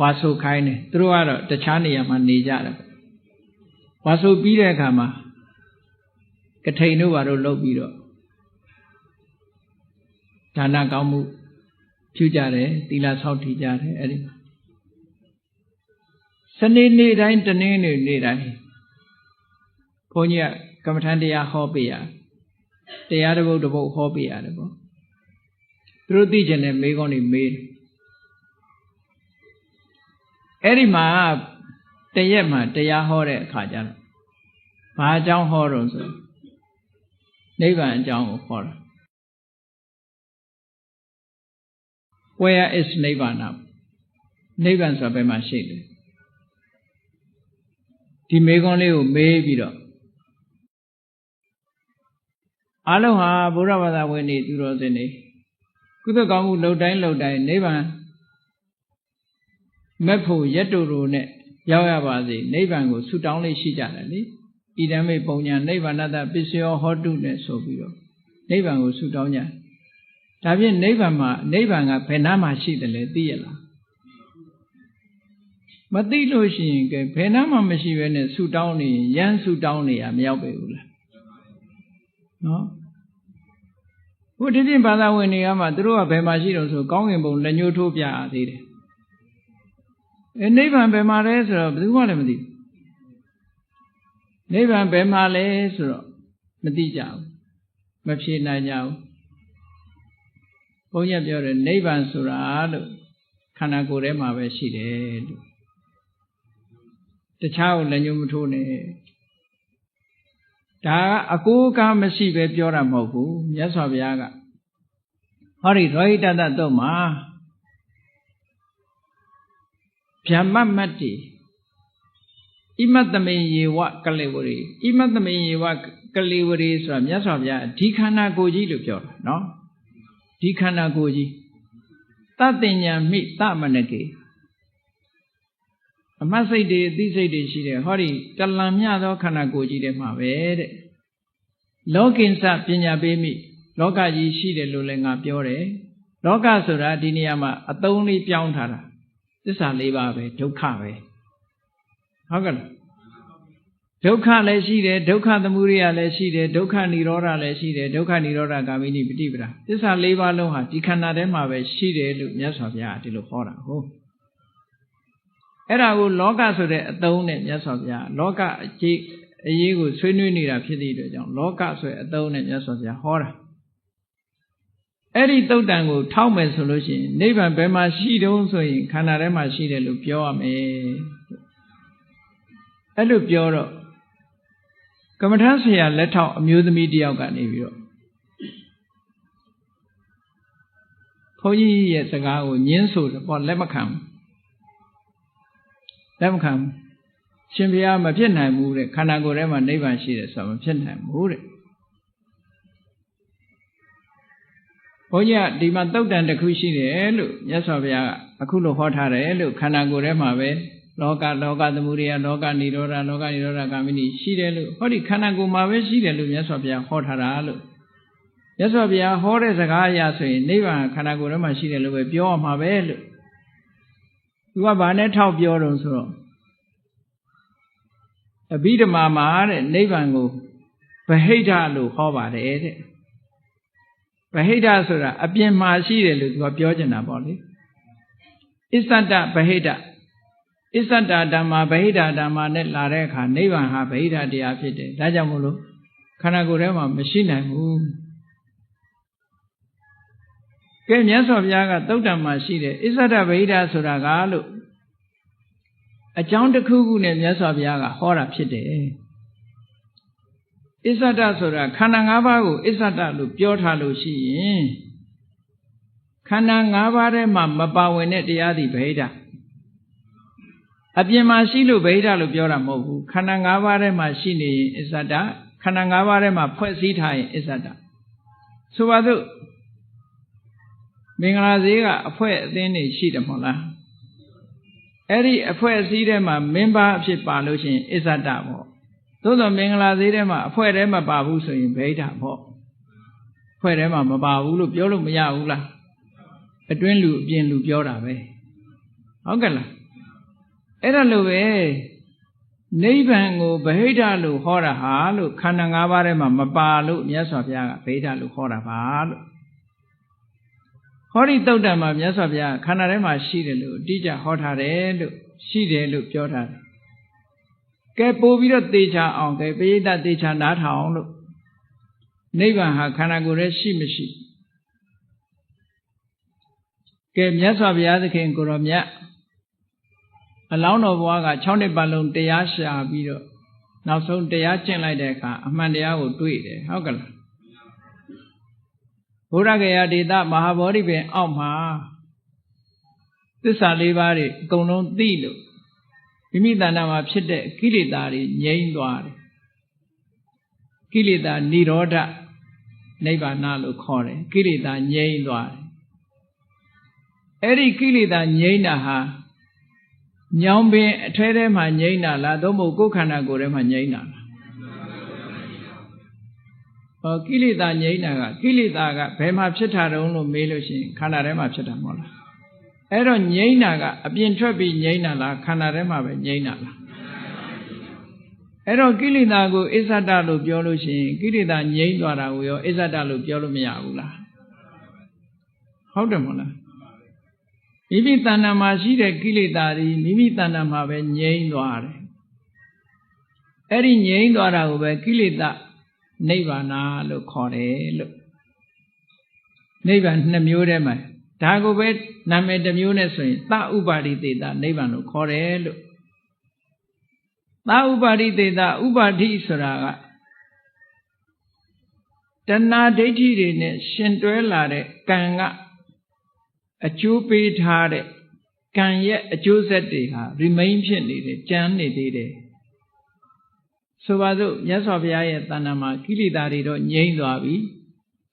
ဝါဆိုခိုင်းတယ်သူတို့ကတော့တခြားနေရာမှာနေကြတယ်ဝါဆိုပြီးတဲ့အခါမှာကထိန်တို့ဘာလို့လုပ်ပြီးတော့ဒါနကောင်းမှုပြုကြတယ်သီလဆောက်တည်ကြတယ်အဲ့ဒီမှာစနေနေ့တိုင်းတနင်္ဂနွေနေ့တိုင်းဘုန်းကြီးကကမ္မထမ်းတရားဟောပေးရတရားတစ်ပုဒ်တစ်ပုဒ်ဟောပေးရတယ်ပေါ့သူတို့သိကျင်တဲ့မေးခွန်းတွေမေးအဲ့ဒီမှာတရက်မှာတရားဟောတဲ့အခါကျတော့ဘာအကြောင်းဟောတော့ဆိုနိဗ္ဗာန်အကြောင်းကိုဟောတာ Where is Nibbana နိဗ္ဗာန်ဆိုတာဘယ်မှာရှိလဲဒီမေးခွန်းလေးကိုမေးပြီးတော့အလုံးဟာဘုရားဘာသာဝင်တွေသူတော်စင်တွေကုသကောင်းမှုလှုပ်တိုင်းနိဗ္ဗာန်မက်ဖို့ရက်တူတူနဲ့ရောက်ရပါစေနိဗ္ဗာန်ကိုဆုတောင်းလေးရှိကြတယ်လေဣဒံမေပုံညာနိဗ္ဗာနတပစ္စယောဟောတုနဲ့ဆိုပြီးတော့နိဗ္ဗာန်ကိုဆုတောင်းကြဒါဖြင့်နိဗ္ဗာန်ကဘယ်နားမှာရှိတယ်လဲသိရလားမသိလို့ရှိရင်ကဲဘယ်နားမှမရှိဘဲနဲ့ဆုတောင်းနေရင်ရမ်းဆုတောင်းနေရမရောက်ပေဘူးလားနော်ဘုဒ္ဓရှင်ဘာသာဝင်တွေကမှသူတို့ကဘယ်မှာရှိတော့ဆိုကောင်းကင်ဘုံလက်ညှိုးထိုးပြရသေးတယ်နိဗ္ဗာန်ဘယ်မှာလဲဆိုတော့ဘယ်သူမှလည်းမသိဘူးနိဗ္ဗာန်ဘယ်မှာလဲဆိုတော့မသိကြဘူးမဖြေနိုင်ကြဘူးဘုန်းကြီးပြောတယ်နိဗ္ဗာန်ဆိုတာလို့ခန္ဓာကိုယ်ထဲမှာပဲရှိတယ်လို့တခြားကိုလက်ညှိုးမထိုးနဲ့ဒါကအကိုးကားမရှိပဲပြောတာမဟုတ်ဘူးမြတ်စွာဘုရားကဟောဒီရောဟိတတတုတ်မှာဗျမ္မမတ္တိဣမတ္တမေယေဝကလေဝရီဣမတ္တမေယေဝကလေဝရီဆိုတာမြတ်စွာဘုရားဒီခန္ဓာကိုယ်ကြီးလို့ပြောတာနော်ဒီခန္ဓာကိုယ်ကြီးတတ္တဉ္ညာမိသမနကေအမှတ်စိတ်တွေအသိစိတ်တွေရှိတယ်ဟောဒီကလံမြသောခန္ဓာကိုယ်ကြီးထဲမှာပဲတဲ့လောကိဉ္စပညာပေးမိလောကကြီးရှိတယ်လို့လည်းငါပြောတယ်လောကဆိုတာဒီနေရာမှာအသုံးလေးပြောင်းထားတာသစ္စာ၄ပါးပဲဒုက္ခပဲဟုတ်ကဲ့ဒုက္ခလည်းရှိတယ်ဒုက္ခသမုဒယလည်းရှိတယ်ဒုက္ခនិရောဓလည်းရှိတယ်ဒုက္ခនិရောဓဂ ामिनी ပฏิပဒါသစ္စာ၄ပါးလုံးဟာဒီခန္ဓာထဲမှာပဲရှိတယ်လို့မြတ်စွာဘုရားဒီလိုဟောတာဟုတ်အဲ့ဒါကိုလောကဆိုတဲ့အသုံးနဲ့မြတ်စွာဘုရားလောကအ အရေးကိုဆွေးနွေးနေတာဖြစ်သည့်အတွက်ကြောင့်လောကဆိုတဲ့အသုံးနဲ့မြတ်စွာဘုရားဟောတာအဲ့ဒီတုတ်တန်ကိုထောက်မယ်ဆိုလို့ရှိရင်နိဗ္ဗာန်ဘယ်မှာရှိတုံးဆိုရင်ခန္ဓာထဲမှာရှိတယ်လို့ပြောရမယ်အဲ့လိုပြောတော့ကမ္မထဆရာလက်ထောက်အမျိုးသမီးတယောက်ကနေပြီးတော့ဘုန်းကြီးရဲ့စကားကိုညှင်းဆိုတယ်ပေါ့လက်မခံရှင်ဘုရားမဖြစ်နိုင်ဘူးတဲ့ခန္ဓာကိုယ်ထဲမှာနိဗ္ဗာန်ရှိတယ်ဆိုတော့မဖြစ်နိုင်ဘူးတဲ့ဘုန်းကြီးကဒီမှာတုတ်တန်တစ်ခုရှိတယ်လို့မြတ်စွာဘုရားကအခုလိုဟောထားတယ်လို့ခန္ဓာကိုယ်ထဲမှာပဲလောကသမုဒယလောကနိရောဓဂามိနိရှိတယ်လို့ဟောဒီခန္ဓာကိုယ်မှာပဲရှိတယ်လို့မြတ်စွာဘုရားဟောထားတာလို့မြတ်စွာဘုရားဟောတဲ့စကားအရဆိုရင်နိဗ္ဗာန်ခန္ဓာကိုယ်ထဲမှာရှိတယ်လို့ပဲပြောရမှာပဲလို့သူကဘာနဲ့ထောက်ပြောတော့ဆိုတော့အဘိဓမ္မာမှာတဲ့နိဗ္ဗာန်ကိုဗဟိတလို့ဟောပါတယ်တဲ့ဗဟိတဆိုတာအပြင်မှာရှိတယ်လို့သူကပြောချင်တာပေါ့လေအစ္ဆတဗဟိတအစ္ဆတဓမ္မဗဟိတဓမ္မနဲ့လာတဲ့အခါနိဗ္ဗာန်ဟာဗဟိတတရားဖြစ်တယ်ဒါကြောင့်မို့လို့ခန္ဓာကိုယ်ထဲမှာမရှိနိုင်ဘူးကဲမြတ်စွာဘုရားကသုတ္တံမှာရှိတယ်အစ္ဆတဗဟိတဆိုတာကလို့အကြောင်းတစ်ခုခုနဲ့မြတ်စွာဘုရားကဟောတာဖြစ်တယ်အစ္ဆတဆိုတာခန္ဓာ၅ပါးကိုအစ္ဆတလို့ပြောထားလို့ရှိရင်ခန္ဓာ၅ပါးထဲမှာမပါဝင်တဲ့တရားသည်ဗဟိတအပြင်မှာရှိလို့ဗဟိတလို့ပြောတာမဟုတ်ဘူးခန္ဓာ၅ပါးထဲမှာရှိနေရင်အစ္ဆတခန္ဓာ၅ပါးထဲမှာဖွဲ့စည်းထားရင်အစ္ဆတဆိုပါစို့မင်္ဂလာဈေးကအဖွဲအသင်းတွေရှိတယ်မဟုတ်လားအဲ့ဒီအဖွဲအစည်းထဲမှာမင်းသားအဖြစ်ပါလို့ရှိရင်အစ္ဆတပေါ့သို့သောမင်္ဂလာဈေးထဲမှာအဖွဲထဲမှာပါဘူးဆိုရင်ဗဟိတပေါ့ဖွဲထဲမှာမပါဘူးလို့ပြောလို့မရဘူးလားအတွင်းလူအပြင်လူပြောတာပဲဟုတ်ကဲ့လားအဲ့ဒါလိုပဲနိဗ္ဗာန်ကိုဗဟိတလို့ဟောတာဟာလို့ခန္ဓာ၅ပါးထဲမှာမပါလို့မြတ်စွာဘုရားကဗဟိတလို့ဟောတာပါလို့ဟောဒီတုတ်တံမှာမြတ်စွာဘုရားခန္ဓာထဲမှာရှိတယ်လို့အတိအကျဟောထားတယ်လို့ရှိတယ်လို့ပြောထားတယ်ကဲပို့ပြီးတော့သေချာအောင်ကဲပရိသတ်သေချာနားထောင်လို့နိဗ္ဗာန်ဟာခန္ဓာကိုယ်ရဲ့ရှိမရှိကဲမြတ်စွာဘုရားသခင်ကိုရောမြတ်အလောင်းတော်ဘွားက6နှစ်ပတ်လုံးတရားရှာပြီးတော့နောက်ဆုံးတရားကျင့်လိုက်တဲ့အခါအမှန်တရားကိုတွေ့တယ်ဟုတ်ကဲ့လားဘုရားဂေယဒေသမဟာဗောဓိပင်အောက်မှာသစ္စာ၄ပါးတွေအကုန်လုံးသိလို့မိမိတဏ္ဍာမှာဖြစ်တဲ့ကိလေသာတွေငြိမ်းသွားတယ်ကိလေသာនិရောဓနိဗ္ဗာန်လို့ခေါ်တယ်ကိလေသာငြိမ်းသွားတယ်အဲ့ဒီကိလေသာငြိမ်းတာဟာညောင်ပင်အထဲထဲမှာငြိမ်းတာလားသို့မဟုတ်ကိုယ်ခန္ဓာကိုယ်ထဲမှာငြိမ်းတာလားကိလေသာငြိမ်းတာကကိလေသာကဘယ်မှာဖြစ်တာတုံးလို့မေးလို့ရှိရင်ခန္ဓာထဲမှာဖြစ်တာမဟုတ်လားအဲ့တော့ငြိမ်းတာကအပြင်ထွက်ပြီးငြိမ်းတာလားခန္ဓာထဲမှာပဲငြိမ်းတာလားအဲ့တော့ကိလေသာကိုအစ္ဆတလို့ပြောလို့ရှိရင်ကိလေသာငြိမ်းသွားတာကိုရောအစ္ဆတလို့ပြောလို့မရဘူးလားဟုတ်တယ်မဟုတ်လားမိမိတဏ္ဍာမှာရှိတဲ့ကိလေသာတွေမိမိတဏ္ဍာမှာပဲငြိမ်းသွားတယ်အဲ့ဒီငြိမ်းသွားတာကိုပဲကိလေသာနိဗ္ဗာန်လို့ခေါ်တယ်လို့နိဗ္ဗာန်2မျိုးတည်းမှာဒါကိုပဲနာမည်တစ်မျိုးနဲ့ဆိုရင်သဥပါရိသေသနိဗ္ဗာန်လို့ခေါ်တယ်လို့သဥပါရိသေသဥပါတိဆိုတာကတဏှာဒိဋ္ဌိတွေနဲ့ရှင်တွဲလာတဲ့ကံကအကျိုးပေးထားတဲ့ကံရဲ့အကျိုးဆက်တွေဟာ remain ဖြစ်နေတယ်ကျန်နေသေးတယ်ဆိုပါစို့မြတ်စွာဘုရားရဲ့တဏ္ဍာမှာကိလေသာတွေတော့ငြိမ်းသွားပြီ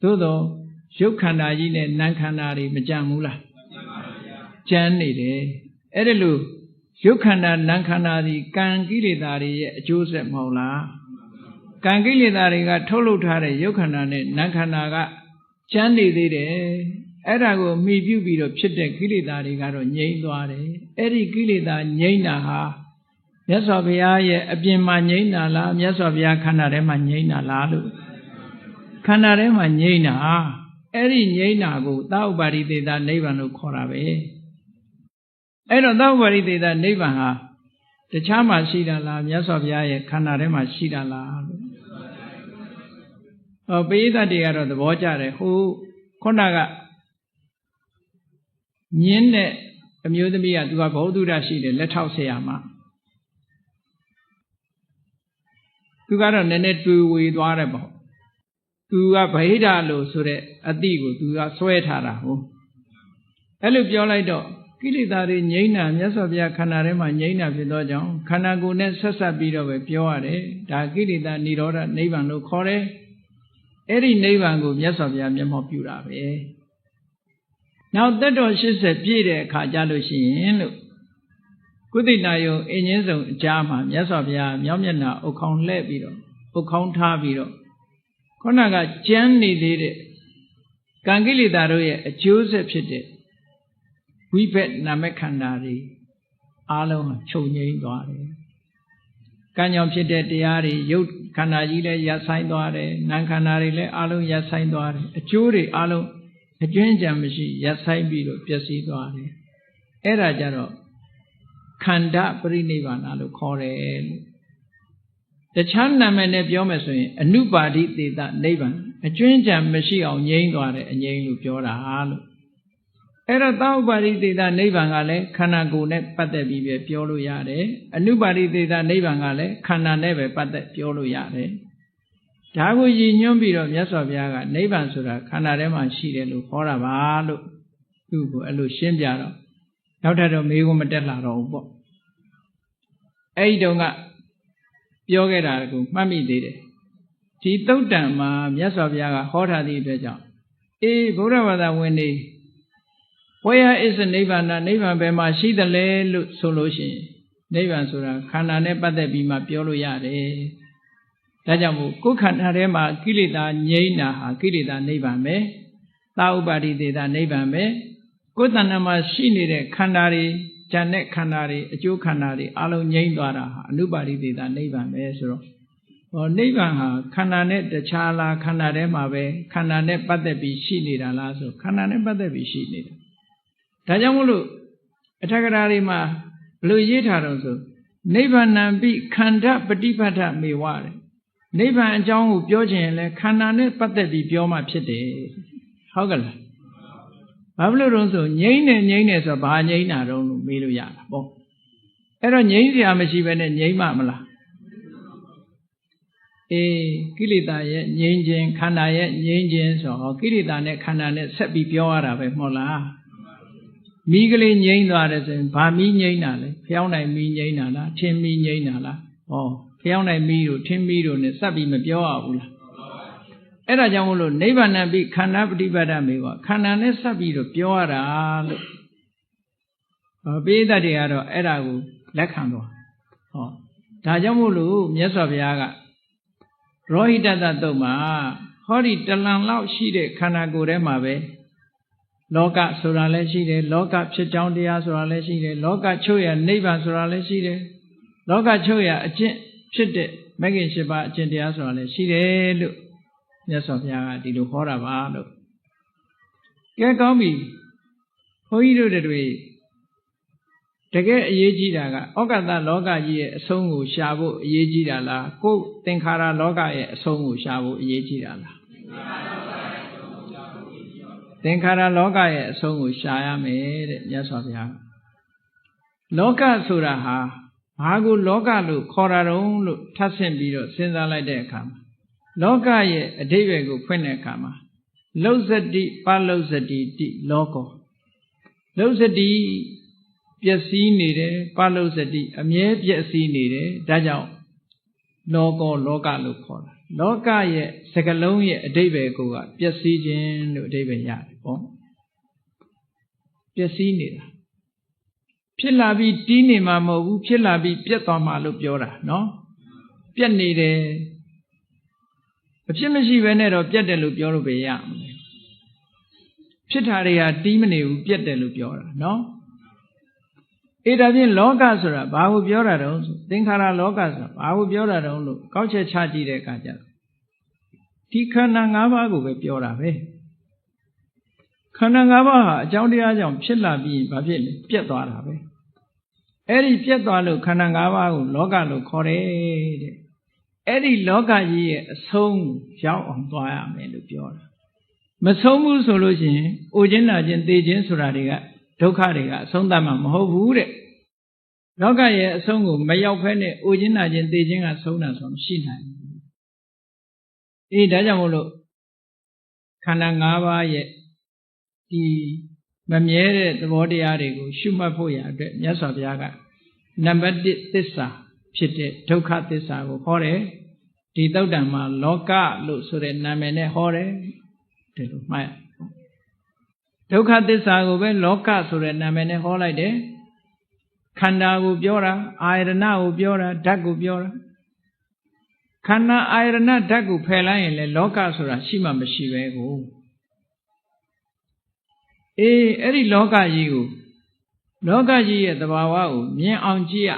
သို့သောရုပ်ခန္ဓာကြီးနဲ့နာမ်ခန္ဓာတွေမကြံဘူးလားကြံနေတယ်အဲ့ဒါလို့ရုပ်ခန္ဓာနာမ်ခန္ဓာဒီကံကိလေသာတွေရဲ့အကျိုးဆက်မဟုတ်လားကံကိလေသာတွေကထုတ်လုပ်ထားတဲ့ရုပ်ခန္ဓာနဲ့နာမ်ခန္ဓာကကြံနေသေးတယ်အဲ့ဒါကိုမှီပြုပြီးတော့ဖြစ်တဲ့ကိလေသာတွေကတော့ငြိမ်းသွားတယ်အဲ့ဒီကိလေသာငြိမ်းတာဟာမြတ်စွာဘုရားရဲ့အပြင်မှာငြိမ်းတာလားမြတ်စွာဘုရားခန္ဓာထဲမှာငြိမ်းတာလားလို့ခန္ဓာထဲမှာငြိမ်းတာအဲ့ဒီငြိမ်းတာကိုသဥပါရိသေသနိဗ္ဗာန်လို့ခေါ်တာပဲအဲ့တော့သဥပါရိသေသနိဗ္ဗာန်ဟာ တခြားမှာရှိတာလားမြတ်စွာဘုရားရဲ့ခန္ဓာထဲမှာရှိတာလားလို့ပိဋကတ်တွေကတော့သဘောကျတယ်ဟိုခုနကမြင်းတဲ့အမျိုးသမီးကသူကဘௌဒ္ဓရှိတယ်လက်ထောက်ဆရာမှာသူကတော့နည်းနည်းတွေ့ဝေသွားတယ်ပေါ့သူကဗဟိတလို့ဆိုတဲ့အတိကိုသူကဆွဲထားတာဟုတ်အဲ့လိုပြောလိုက်တော့ကိလေသာတွေငြိမ်းတာမြတ်စွာဘုရားခန္ဓာထဲမှာငြိမ်းတာဖြစ်သောကြောင့်ခန္ဓာကိုယ်နဲ့ဆက်ဆက်ပြီးတော့ပဲပြောရတယ်ဒါကိလေသာនិရောဓနိဗ္ဗာန်လို့ခေါ်တယ်အဲ့ဒီနိဗ္ဗာန်ကိုမြတ်စွာဘုရားမျက်မှောက်ပြုတာပဲနောက်သက်တော်80ပြည့်တဲ့အခါကျလို့ရှိရင်လို့ကုသိဏယုံအင်းချင်းစုံအကြားမှာမြတ်စွာဘုရားမြောက်မျက်နှာအုတ်ခေါင်းလှဲ့ပြီးတော့အုတ်ခေါင်းထားပြီးတော့ခုနကကြမ်းနေသေးတဲ့ကံကိလေသာတို့ရဲ့အကျိုးဆက်ဖြစ်တဲ့ဝိဘက်နာမခန္ဓာတွေအားလုံးချုပ်ငြိမ်းသွားတယ်။ကံကြောင့်ဖြစ်တဲ့တရားတွေရုပ်ခန္ဓာကြီးလည်းရပ်ဆိုင်သွားတယ်။နာမ်ခန္ဓာတွေလည်းအားလုံးရပ်ဆိုင်သွားတယ်။အကျိုးတွေအားလုံးအကျွင်းကြံမရှိရပ်ဆိုင်ပြီးတော့ပျက်စီးသွားတယ်။အဲ့ဒါကြတော့ခန္ဓာပရိနိဗ္ဗာန်လို့ခေါ်တယ်လို့တခြားနာမည်နဲ့ပြောမယ်ဆိုရင်အနုပါတိသေတနိဗ္ဗာန်အကျွင်းကြံမရှိအောင်ငြိမ်းသွားတဲ့အငြိမ်းလို့ပြောတာလို့အဲ့တော့သောဥပါတိသေတနိဗ္ဗာန်ကလည်းခန္ဓာကိုယ်နဲ့ပတ်သက်ပြီးပဲပြောလို့ရတယ်အနုပါတိသေတနိဗ္ဗာန်ကလည်းခန္ဓာနဲ့ပဲပတ်သက်ပြောလို့ရတယ်ဒါကိုရည်ညွှန်းပြီးတော့မြတ်စွာဘုရားကနိဗ္ဗာန်ဆိုတာခန္ဓာထဲမှာရှိတယ်လို့ခေါ်တာပါလို့သူ့ကိုအဲ့လိုရှင်းပြတော့နောက်ထပ်တော့မေးခွန်းမတက်လာတော့ဘူးပေါ့အဲ့ဒီတုန်းကပြောခဲ့တာကိုမှတ်မိသေးတယ်ဒီသုတ်တံမှာမြတ်စွာဘုရားကဟောထားသည့်အတွက်ကြောင့်ဗုဒ္ဓဘာသာဝင်တွေWhere is the နိဗ္ဗာန်နိဗ္ဗာန်ဘယ်မှာရှိသလဲလို့ဆိုလို့ရှိရင်နိဗ္ဗာန်ဆိုတာခန္ဓာနဲ့ပတ်သက်ပြီးမှပြောလို့ရတယ်ဒါကြောင့်မို့ကိုယ်ခန္ဓာထဲမှာကိလေသာငြိမ်းတာဟာကိလေသာနိဗ္ဗာန်ပဲသာဥပါတိသေတာနိဗ္ဗာန်ပဲကိုယ်တဏ္ဍာမှာရှိနေတဲ့ခန္ဓာတွေဉာဏ်နဲ့ခန္ဓာတွေအကျိုးခန္ဓာတွေအလုံးငြိမ်းသွားတာဟာအနုပါတိသေတာနိဗ္ဗာန်ပဲဆိုတော့နိဗ္ဗာန်ဟာခန္ဓာနဲ့တခြားလားခန္ဓာထဲမှာပဲခန္ဓာနဲ့ပတ်သက်ပြီးရှိနေတာလားဆိုခန္ဓာနဲ့ပတ်သက်ပြီးရှိနေတာဒါကြောင့်မို့လို့အထက်ကရာတွေမှာဘယ်လိုရေးထားတော့ဆိုနိဗ္ဗာန်ပိခန္ဓာပฏิပတ်ထမေဝတဲ့နိဗ္ဗာန်အကြောင်းကိုပြောချင်ရင်လည်းခန္ဓာနဲ့ပတ်သက်ပြီးပြောမှဖြစ်တယ်ဟုတ်ကဲ့လားဘာဖြစ်လို့တော့ဆိုငြိမ့်နေဆိုဘာငြိမ့်တာတော့လို့မေးလို့ရတာပေါ့အဲ့တော့ငြိမ့်စရာမရှိဘဲနဲ့ငြိမ့်မှမလားကိလေသာရဲ့ငြိမ့်ခြင်းခန္ဓာရဲ့ငြိမ့်ခြင်းဆိုတော့ကိလေသာနဲ့ခန္ဓာနဲ့ဆက်ပြီးပြောရတာပဲမဟုတ်လားမိကလေးငြိမ့်သွားတယ်ဆိုရင်ဘာမိငြိမ့်တာလဲဖျောင်းနိုင်မိငြိမ့်တာလားထင်းမိငြိမ့်တာလားဖျောင်းနိုင်မိတို့ထင်းမိတို့နဲ့ဆက်ပြီးမပြောရဘူးလားအဲ့ဒါကြောင့်မို့လို့နိဗ္ဗာန်ပိခန္ဓာပฏิပတ်တမေဝခန္ဓာနဲ့ဆက်ပြီးတော့ပြောရတာလို့ပိဋကတ်တွေကတော့အဲ့ဒါကိုလက်ခံသွားဒါကြောင့်မို့လို့မြတ်စွာဘုရားကရောဟိတတသုတ်မှာဟောဒီတလန်လောက်ရှိတဲ့ခန္ဓာကိုယ်ထဲမှာပဲလောကဆိုတာလည်းရှိတယ်လောကဖြစ်ကြောင်းတရားဆိုတာလည်းရှိတယ်လောကချုပ်ရနိဗ္ဗာန်ဆိုတာလည်းရှိတယ်လောကချုပ်ရအကျင့်ဖြစ်တဲ့မဂ္ဂင်၈ပါးအကျင့်တရားဆိုတာလည်းရှိတယ်လို့မြတ်စွာဘုရားကဒီလိုဟောတာပါလို့ကဲကောင်းပြီဘုန်းကြီးတို့တွေတကယ်အရေးကြီးတာကဩကတလောကကြီးရဲ့အဆုံးကိုရှာဖို့အရေးကြီးတာလားကိုယ်သင်္ခါရလောကရဲ့အဆုံးကိုရှာဖို့အရေးကြီးတာလားသင်္ခါရလောကရဲ့အဆုံးကိုရှာရမယ်တဲ့မြတ်စွာဘုရားလောကဆိုတာဟာဘာကိုလောကလို့ခေါ်တာတုံးလို့ထပ်ဆင့်ပြီးတော့စဉ်းစားလိုက်တဲ့အခါမှာလောကရဲ့အဓိပ္ပာယ်ကိုဖွင့်တဲ့အခါမှာလုဇတိပလုဇတိတိလောကောလုဇတိပျက်စီးနေတယ်ပလုဇတိအမြဲပျက်စီးနေတယ်ဒါကြောင့်လောကောလောကလို့ခေါ်တာလောကရဲ့စကားလုံးရဲ့အဓိပ္ပာယ်ကိုကပျက်စီးခြင်းလို့အဓိပ္ပာယ်ရတယ်ပေါ့ပျက်စီးနေတာဖြစ်လာပြီးတီးနေမှာမဟုတ်ဘူးဖြစ်လာပြီးပြတ်သွားမှာလို့ပြောတာနော်ပြတ်နေတယ်အဖြစ်မရှိဘဲနဲ့တော့ပြတ်တယ်လို့ပြောလို့ပဲရမလဲဖြစ်တာတွေဟာတီးမနေဘူးပြတ်တယ်လို့ပြောတာနော်ဒါဖြင့်လောကဆိုတာဘာကိုပြောတာတုံးဆိုသင်္ခါရလောကဆိုတာဘာကိုပြောတာတုံးလို့ကောက်ချက်ချကြည့်တဲ့အခါကျတော့ဒီခန္ဓာ၅ပါးကိုပဲပြောတာပဲခန္ဓာ၅ပါးဟာအကြောင်းတရားကြောင့်ဖြစ်လာပြီးဘာဖြစ်လဲပြတ်သွားတာပဲ Eri Pietalo Kanangava, Loga Locore, Eri Loga ye a song, Yao on Toya Melupura. Masomu solution, Ujina Jentijin Suradiga, Tokariga, Sondama Mohovure. Loga ye a song, Mayo Penny, Ujina Jentijin as soon as on Shina. E Dajamolo Kanangava ye the Mamiere, the body arigo, Shumapoya, Yasabiaga, number Tissa, Chite, Toka Tissa, Hore, Tidodama, Loka, Lusure, Namene, Hore, Maya. Toka Tissa, Loka, Sure, Namene, Holiday, Kanda Ubiora, Irena Ubiora, Dagu Biora. Kana Irena Dagu Pela, Loka Sura, Shima Mashivego. Eri Loga you. Loga ye at the Bawao, Mien on Gia.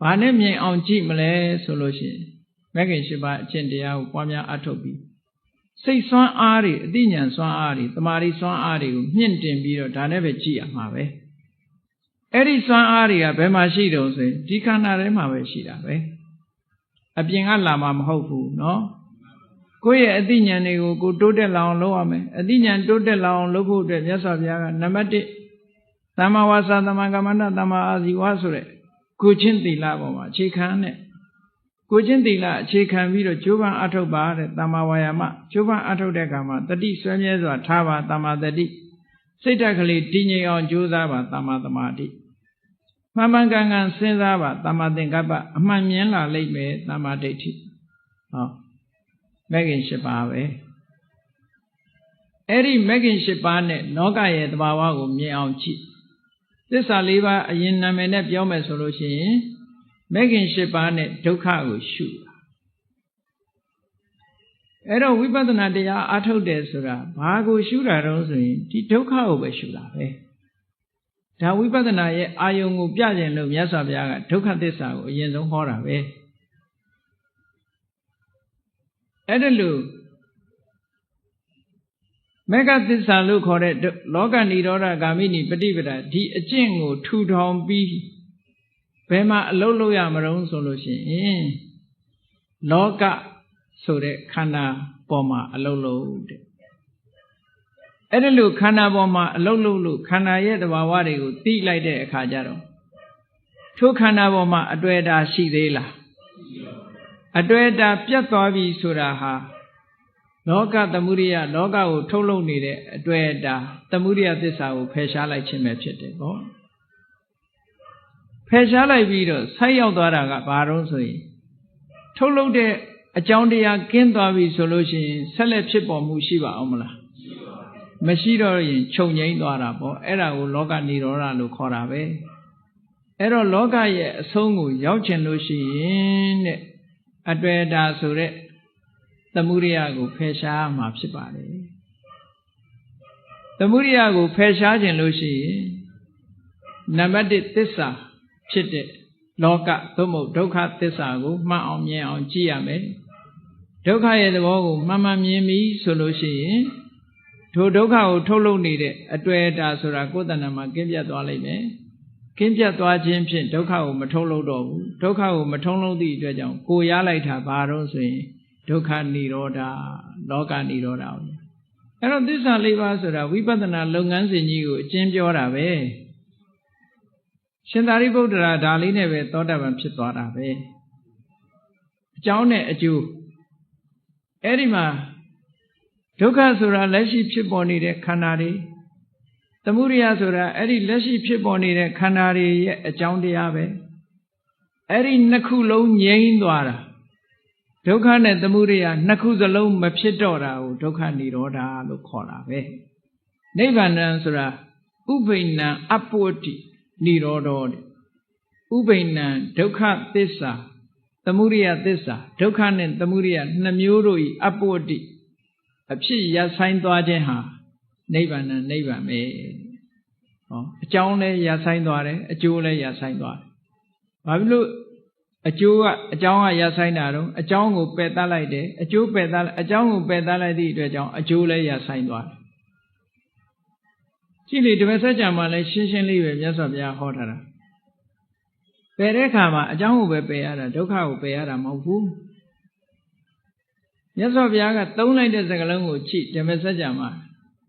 Bane Mien on G Malay solution. Megan Shiba Chendia, Pamia Atobi. Say Swan Ari, Dinian Swan Ari, the Mari Swan Ari, Nientin Biro, Daneve Gia Mave. Eri Swan Ari, a Bemashido, say, Dicana Mave Shida, a being a lama hopeful, no? Koye Adinian nego go do the long loame, Adinian do the long logo de Yasabiaga, Namati, Tamawasa, Namagamana, Nama Aziwasure, Kuchinti Lavoma, Chikane, Kuchinti La, Chikan Vido, Chuban Atoba, Tamawayama, Chuban Atodegama, the D. Swemyazwa, Tava, Tama the D. Sitakali, Dini on Juzava, Tama the Mati. Mamangangan Senzava, Tama Dengaba, Mamiela, late me, Tama Deti. Megan Shipave. Eri Megan Shipane, Noga ye the Bawa, me on cheap. This Aliva, a Yinamene Biome solution. Megan Shipane, Doka will shoot. Ero Wipadanadea, Ato Desura, Bago Shura Rosary, Titoka over Shura. Ta Wipadana, Ayungu Piajan, Yasabiaga, Toka Desa, Yenzo Hora. Edalu Mega Tisalu correct Loga Nidora Gamini Pedivida, Di Ajingo, 2 town B Bema Lolo Yamaron solution. Loga Sore Kana Boma Alolo. Edalu Kana Boma Alolo, Kana yet the Wawari, tea like the Kajaro. 2 Kana Boma Adweda Shidela. Adweda Piatovi Suraha Loga the Muria, Loga Tolo Nide, Adweda, the Muria Disa, Peshala Chimepchete. Peshala Vido, Sayodara Baronsui Tolo de Ajondia Kindavi solution, Selep or Mushiba Omla Mashido in Chonye Dorabo, Era Loga Nidora Lukorave Ero Loga ye Songu, Yauchen Lushi. Adweda Sure, the Muriago Pesha Mapsipari. The Muriago Pesha and Lucy Namadi Tissa, Chite, Loka, Tomo, Doka Tissago, Ma on Ye on Giame, Doka the Wogo, Mamma Miemi, Solushi, to Doka Tolo needed, Adweda Sura Godanama, Givia Dolime. Kimpia Tua Jimshin, Doka Matolo Dog, Doka Matolo di Dajang, Goyalaita Baros, Doka Niroda, Loga Niroda. And this are Livas or we but not Lungans in you, Jimjora way. Shindari Bodra, Dali never thought of him, Chitwara way. John a Jew. Erima Doka Sura, Leshi Chiponi de Canary. The Muria Sura, Eri Leshi Piponi, Canary, a Joundiabe. Eri Nakulo Yain Dwara. Dokan at the Muria, Nakuzalo Mapshidora, Dokan Niroda, Lukora. Nevan Sura, Ubina, Upworti, Nirodod. Ubina, Doka Tissa, the Muria Tissa, Dokan and the Muria, Namurui, Upworti. Apshi Yasain Dwajeha. Nevan and Neva me. A Jownle Yasain Dware, a Jule Yasain Dware. Babilu, a Jua, a Jawa Yasainaro, a Jongu Petalide, a Jew Petal, a Jongu Petalide, a Jule Yasain Dware. Chili to Messager Malay, Shishin Live, Yasabia Hotara. ပယ်တဲ့အခါမှာအကြောင်းကိုပဲပယ်ရတာဒုက္ခကိုပယ်ရတာမဟုတ်ဘူးမြတ်စွာဘုရားကသုံးလိုက်တဲ့စကားလုံးကိုကြည့်ဓမ္မစကြာမှာ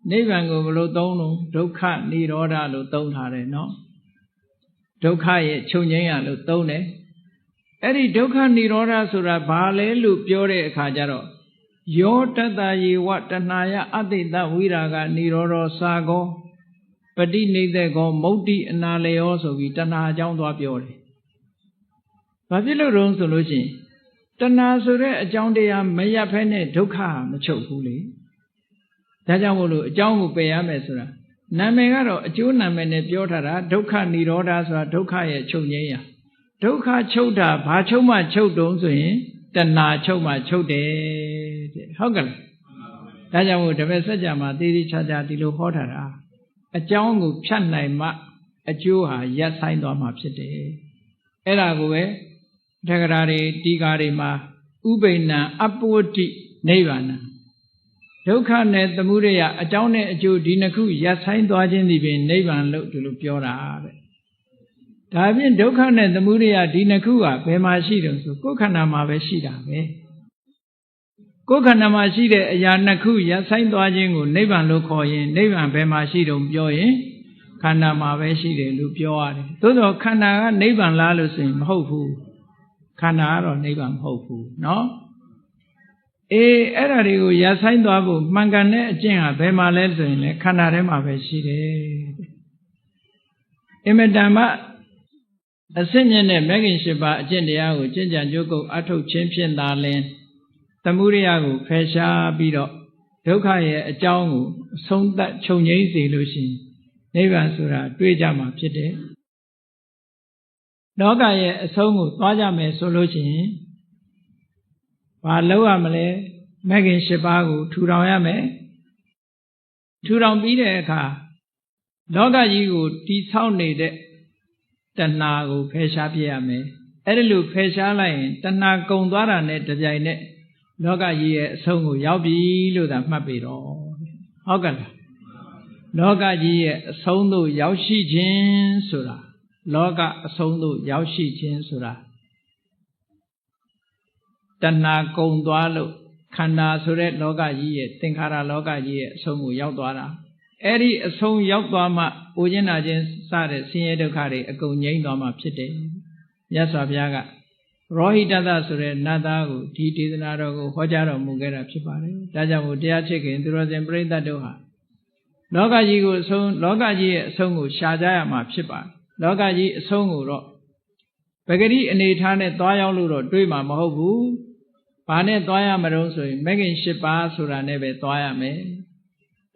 နိဗ္ဗာန်ကိုဘယ်လိုသုံးလို့ဒုက္ခនិရောဓလို့သုံးထားတယ်နော်ဒုက္ခရဲ့ချုပ်ငြိမ်းရလို့သုံးတယ်အဲ့ဒီဒုက္ခនិရောဓဆိုတာဘာလဲလို့ပြောတဲ့အခါကျတော့ယောတတယေဝတဏှာယအတိတဝိရာဂនិရောဓစာကောပฏิနိဒေကောမုတ်တိအနာလယောဆိုပြီးတဏှာအကြောင်းသွားပြောတယ်ဘာဖြစ်လို့တုံးဆိုလို့ရှိရင်တဏှာဆိုတဲ့အကြောင်းတရားမရပ်ဖဲနဲ့ဒုက္ခမချုပ်ဘူးလေဒါကြောင့်မို့လို့အကြောင်းကိုပယ်ရမယ်ဆိုတာနာမည်ကတော့အကျိုးနာမည်နဲ့ပြောထားတာဒုက္ခនិရောဓဆိုတာဒုက္ခရဲ့ချုပ်ငြိမ်းရာဒုက္ခချုပ်တာဘာချုပ်မှချုပ်တုံးဆိုရင်တဏှာချုပ်မှချုပ်တယ်တဲ့ဟုတ်ကဲ့ဒါကြောင့်မို့ဓမ္မစကြာမှာသေသေးချာချာဒီလိုဟောထားတာအကြောင်းကိုဖြတ်နိုင်မှအကျိုးဟာရပ်ဆိုင်သွားမှာဖြစ်တယ်အဲ့ဒါကိုပဲထက္ကရာတွေတီဃာတွေမှာဥပိ္ပဏံအပ္ပဝတ္တိနိဗ္ဗာန်ဒုက္ခနဲ့သမုဒယအကြောင်းနဲ့အကျိုးဒီနှစ်ခုရပ်ဆိုင်သွားခြင်းဒီပင်နိဗ္ဗာန်လို့ဒီလိုပြောတာတဲ့ဒါဖြင့်ဒုက္ခနဲ့သမုဒယဒီနှစ်ခုကဘယ်မှာရှိတုံးဆိုကိုယ်ခန္ဓာမှာပဲရှိတာပဲကိုယ်ခန္ဓာမှာရှိတဲ့အရာနှစ်ခုရပ်ဆိုင်သွားခြင်းကိုနိဗ္ဗာန်လို့ခေါ်ရင်နိဗ္ဗာန်ဘယ်မှာရှိတုံးပြောရင်ခန္ဓာမှာပဲရှိတယ်လို့ပြောရတယ်သို့သောခန္ဓာကနိဗ္ဗာန်လားလို့ဆိုရင်မဟုတ်ဘူးခန္ဓာကတော့နိဗ္ဗာန်မဟုတ်ဘူးเนาะအဲ့ဒါတွေကိုရပ်ဆိုင်သွားဖို့မှန်ကန်တဲ့အကျင့်ဟာဘယ်မှာလဲဆိုရင်လေခန္ဓာထဲမှာပဲရှိတယ်အင်မတန်မှအစစ်မြင့်တဲ့မဂ္ဂင်၈ပါးအကျင့်တရားကိုကျင့်ကြံကြိုးကုပ်အထုတ်ခြင်းဖြင့်သာလျှင်သမုဒယကိုဖယ်ရှားပြီးတော့ဒုက္ခရဲ့အကြောင်းကိုအဆုံးသတ်ချုပ်ငြိမ်းစေလို့ရှိရင်နိဗ္ဗာန်ဆိုတာတွေ့ကြမှာဖြစ်တယ်လောကရဲ့အဆုံးကိုသွားကြမယ်ဆိုလို့ရှိရင်ဘာလုပ်ရမလဲမဂ္ဂင်၈ပါးကိုထူထောင်ရမယ်ထူထောင်ပြီးတဲ့အခါလောကကြီးကိုတည်ဆောက်နေတဲ့တဏှာကိုဖယ်ရှားပြရမယ်အဲ့ဒါလို့ဖယ်ရှားလိုက်ရင်တဏှာကုံသွားတာနဲ့တပြိုင်နက်လောကကြီးရဲ့အဆုံးကိုရောက်ပြီလို့သာမှတ်ပေတော့ဟုတ်ကဲ့လားလောကကြီးရဲ့အဆုံးသို့ရောက်ရှိခြင်းဆိုတာလောကအဆုံးသို့ရောက်ရှိခြင်းဆိုတာတဏှာကုံသွားလို့ခန္ဓာဆိုတဲ့လောကကြီးရဲ့သင်္ခါရလောကကြီးရဲ့အဆုံးကိုရောက်သွားတာအဲ့ဒီအဆုံးရောက်သွားမှအိုခြင်းနာခြင်းစတဲ့ဆင်းရဲဒုက္ခတွေအကုန်ငြိမ်းသွားမှဖြစ်တယ်မြတ်စွာဘုရားကရောဟိတတဆိုတဲ့နတ်သားကိုဒီဒေသနာတော်ကိုဟောကြားတော်မူခဲ့တာဖြစ်ပါတယ်ဒါကြောင့်မို့တရားချစ်ခင်သူတော်စင်ပရိသတ်တို့ဟာလောကကြီးကိုအဆုံးလောကကြီးရဲ့အဆုံးကိုရှာကြရမှာဖြစ်ပါတယ်လောကကြီးအဆုံးကိုတော့ပဂတိအနေထားနဲ့သွားရောက်လို့တော့တွေးမှာမဟုတ်ဘူးဘာနဲ့သွားရမလို့ဆိုရင်မဂ္ဂင်၈ပါးဆိုတာနဲ့ပဲသွားရမယ်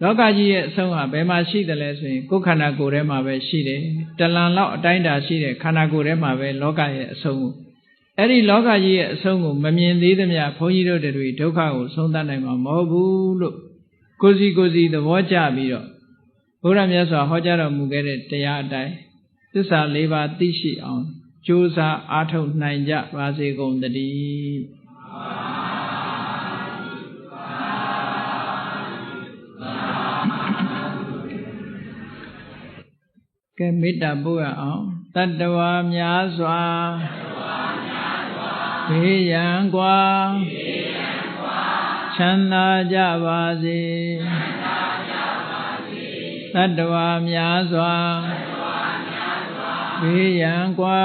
လောကကြီးရဲ့အဆုံးဟာဘယ်မှာရှိတယ်လဲဆိုရင်ကိုယ်ခန္ဓာကိုယ်ထဲမှာပဲရှိတယ်တလန်လောက်အတိုင်းတာရှိတဲ့ခန္ဓာကိုယ်ထဲမှာပဲလောကရဲ့အဆုံးကိုအဲ့ဒီလောကကြီးရဲ့အဆုံးကိုမမြင်သေးသမျှဘုန်းကြီးတို့တွေဒုက္ခကိုဆုံးသတ်နိုင်မှာမဟုတ်ဘူးလို့ကိုစီသဘောကျပြီးတော့ဘုရားမြတ်စွာဟောကြားတော်မူခဲ့တဲ့တရားအတိုင်းသစ္စာ၄ပါးသိရှိအောင်ကြိုးစားအားထုတ်နိုင်ကြပါစေကုန်သတည်းကဲမေတ္တာပို့ရအောင်တတ္တဝါများစွာဘေးရန်ကွာချမ်းသာကြပါစေတတ္တဝါများစွာဘေးရန်ကွာ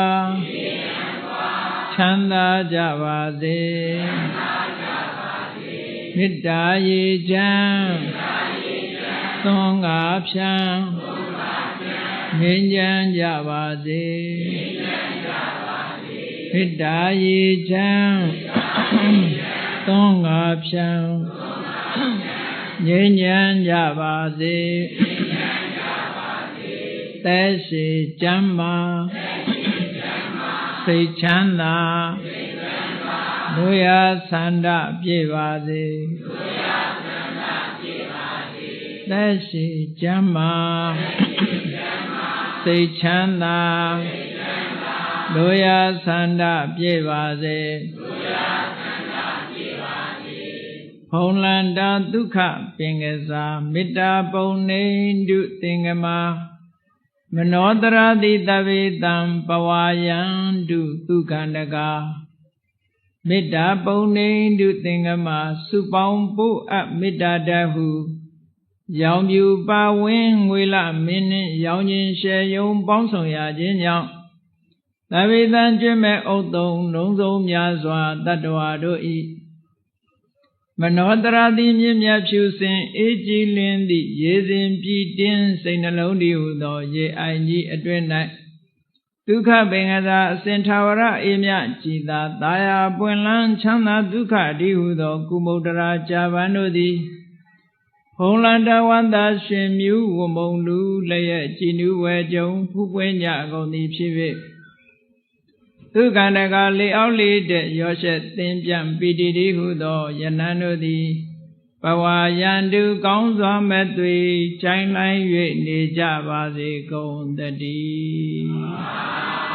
ချမ်းသာကြပါစေမေတ္တာရေချမ်းသွန်ကားဖြံငြိမ်းချမ်းကြပါစေမေတ္တာရေချမ်းသွန်ကားဖြံငြိမ်းချမ်းကြပါစေသက်ရှိကျမ်းမာစိတ်ချမ်းသာလူရဆန္ဒပြေပါစေသက်ရှိကျမ်းမာစိတ်ချမ်းသာလူရဆန္ဒပြေပါစေဖုံလန္တာဒုက္ခပင်ကစားမေတ္တာပုံနေတုသင်္ကမာ မနောတရာတိတဗေတံပဝါယံတုသုခန္တကာမေတ္တာပုံနေတုသင်္ကမစုပေါင်းပို့အပ်မေတ္တာတဟုရောင်ပြူပါဝင်းငွေလမင်းနှင့်ရောင်ခြင်းရှယ်ယုံပေါင်းဆောင်ရခြင်းကြောင့်သဗ္ဗေတံကျွင့်မဲ့ဥတ္တုံလုံးစုံများစွာတတ္တဝါတို့ဤမနောတရာတိမြင့်မြတ်ဖြူစင်အေးကြည်လင်းသည့်ရေစဉ်ပြည်တင်းစိတ်နှလုံးတည်ဟုသောရေအိုင်ကြီးအတွင်၌ဒုက္ခပင်ကသာအစဉ်ထာဝရအေးမြကြည်သာသာယာပွင့်လန်းချမ်းသာဒုက္ခတည်ဟုသောကုမုဒ္ဒရာကြာပန်တို့သည်ဟုံလန္တဝန္တာရှင်မြူဝမုံလူလျက်ကြည်နူးဝဲကြုံဖူးပွင့်ကြကုန်သည်ဖြစ်၍သုခန္တကလေအောက်လေးတဲ့ရောရှက်သင်ပြန်ပီတိတိဟုသောယနံတို့သည်ဘဝယန္တုကောင်းစွာမဲ့သွေချိုင်းလိုက်၍နေကြပါစေကုန်တည်း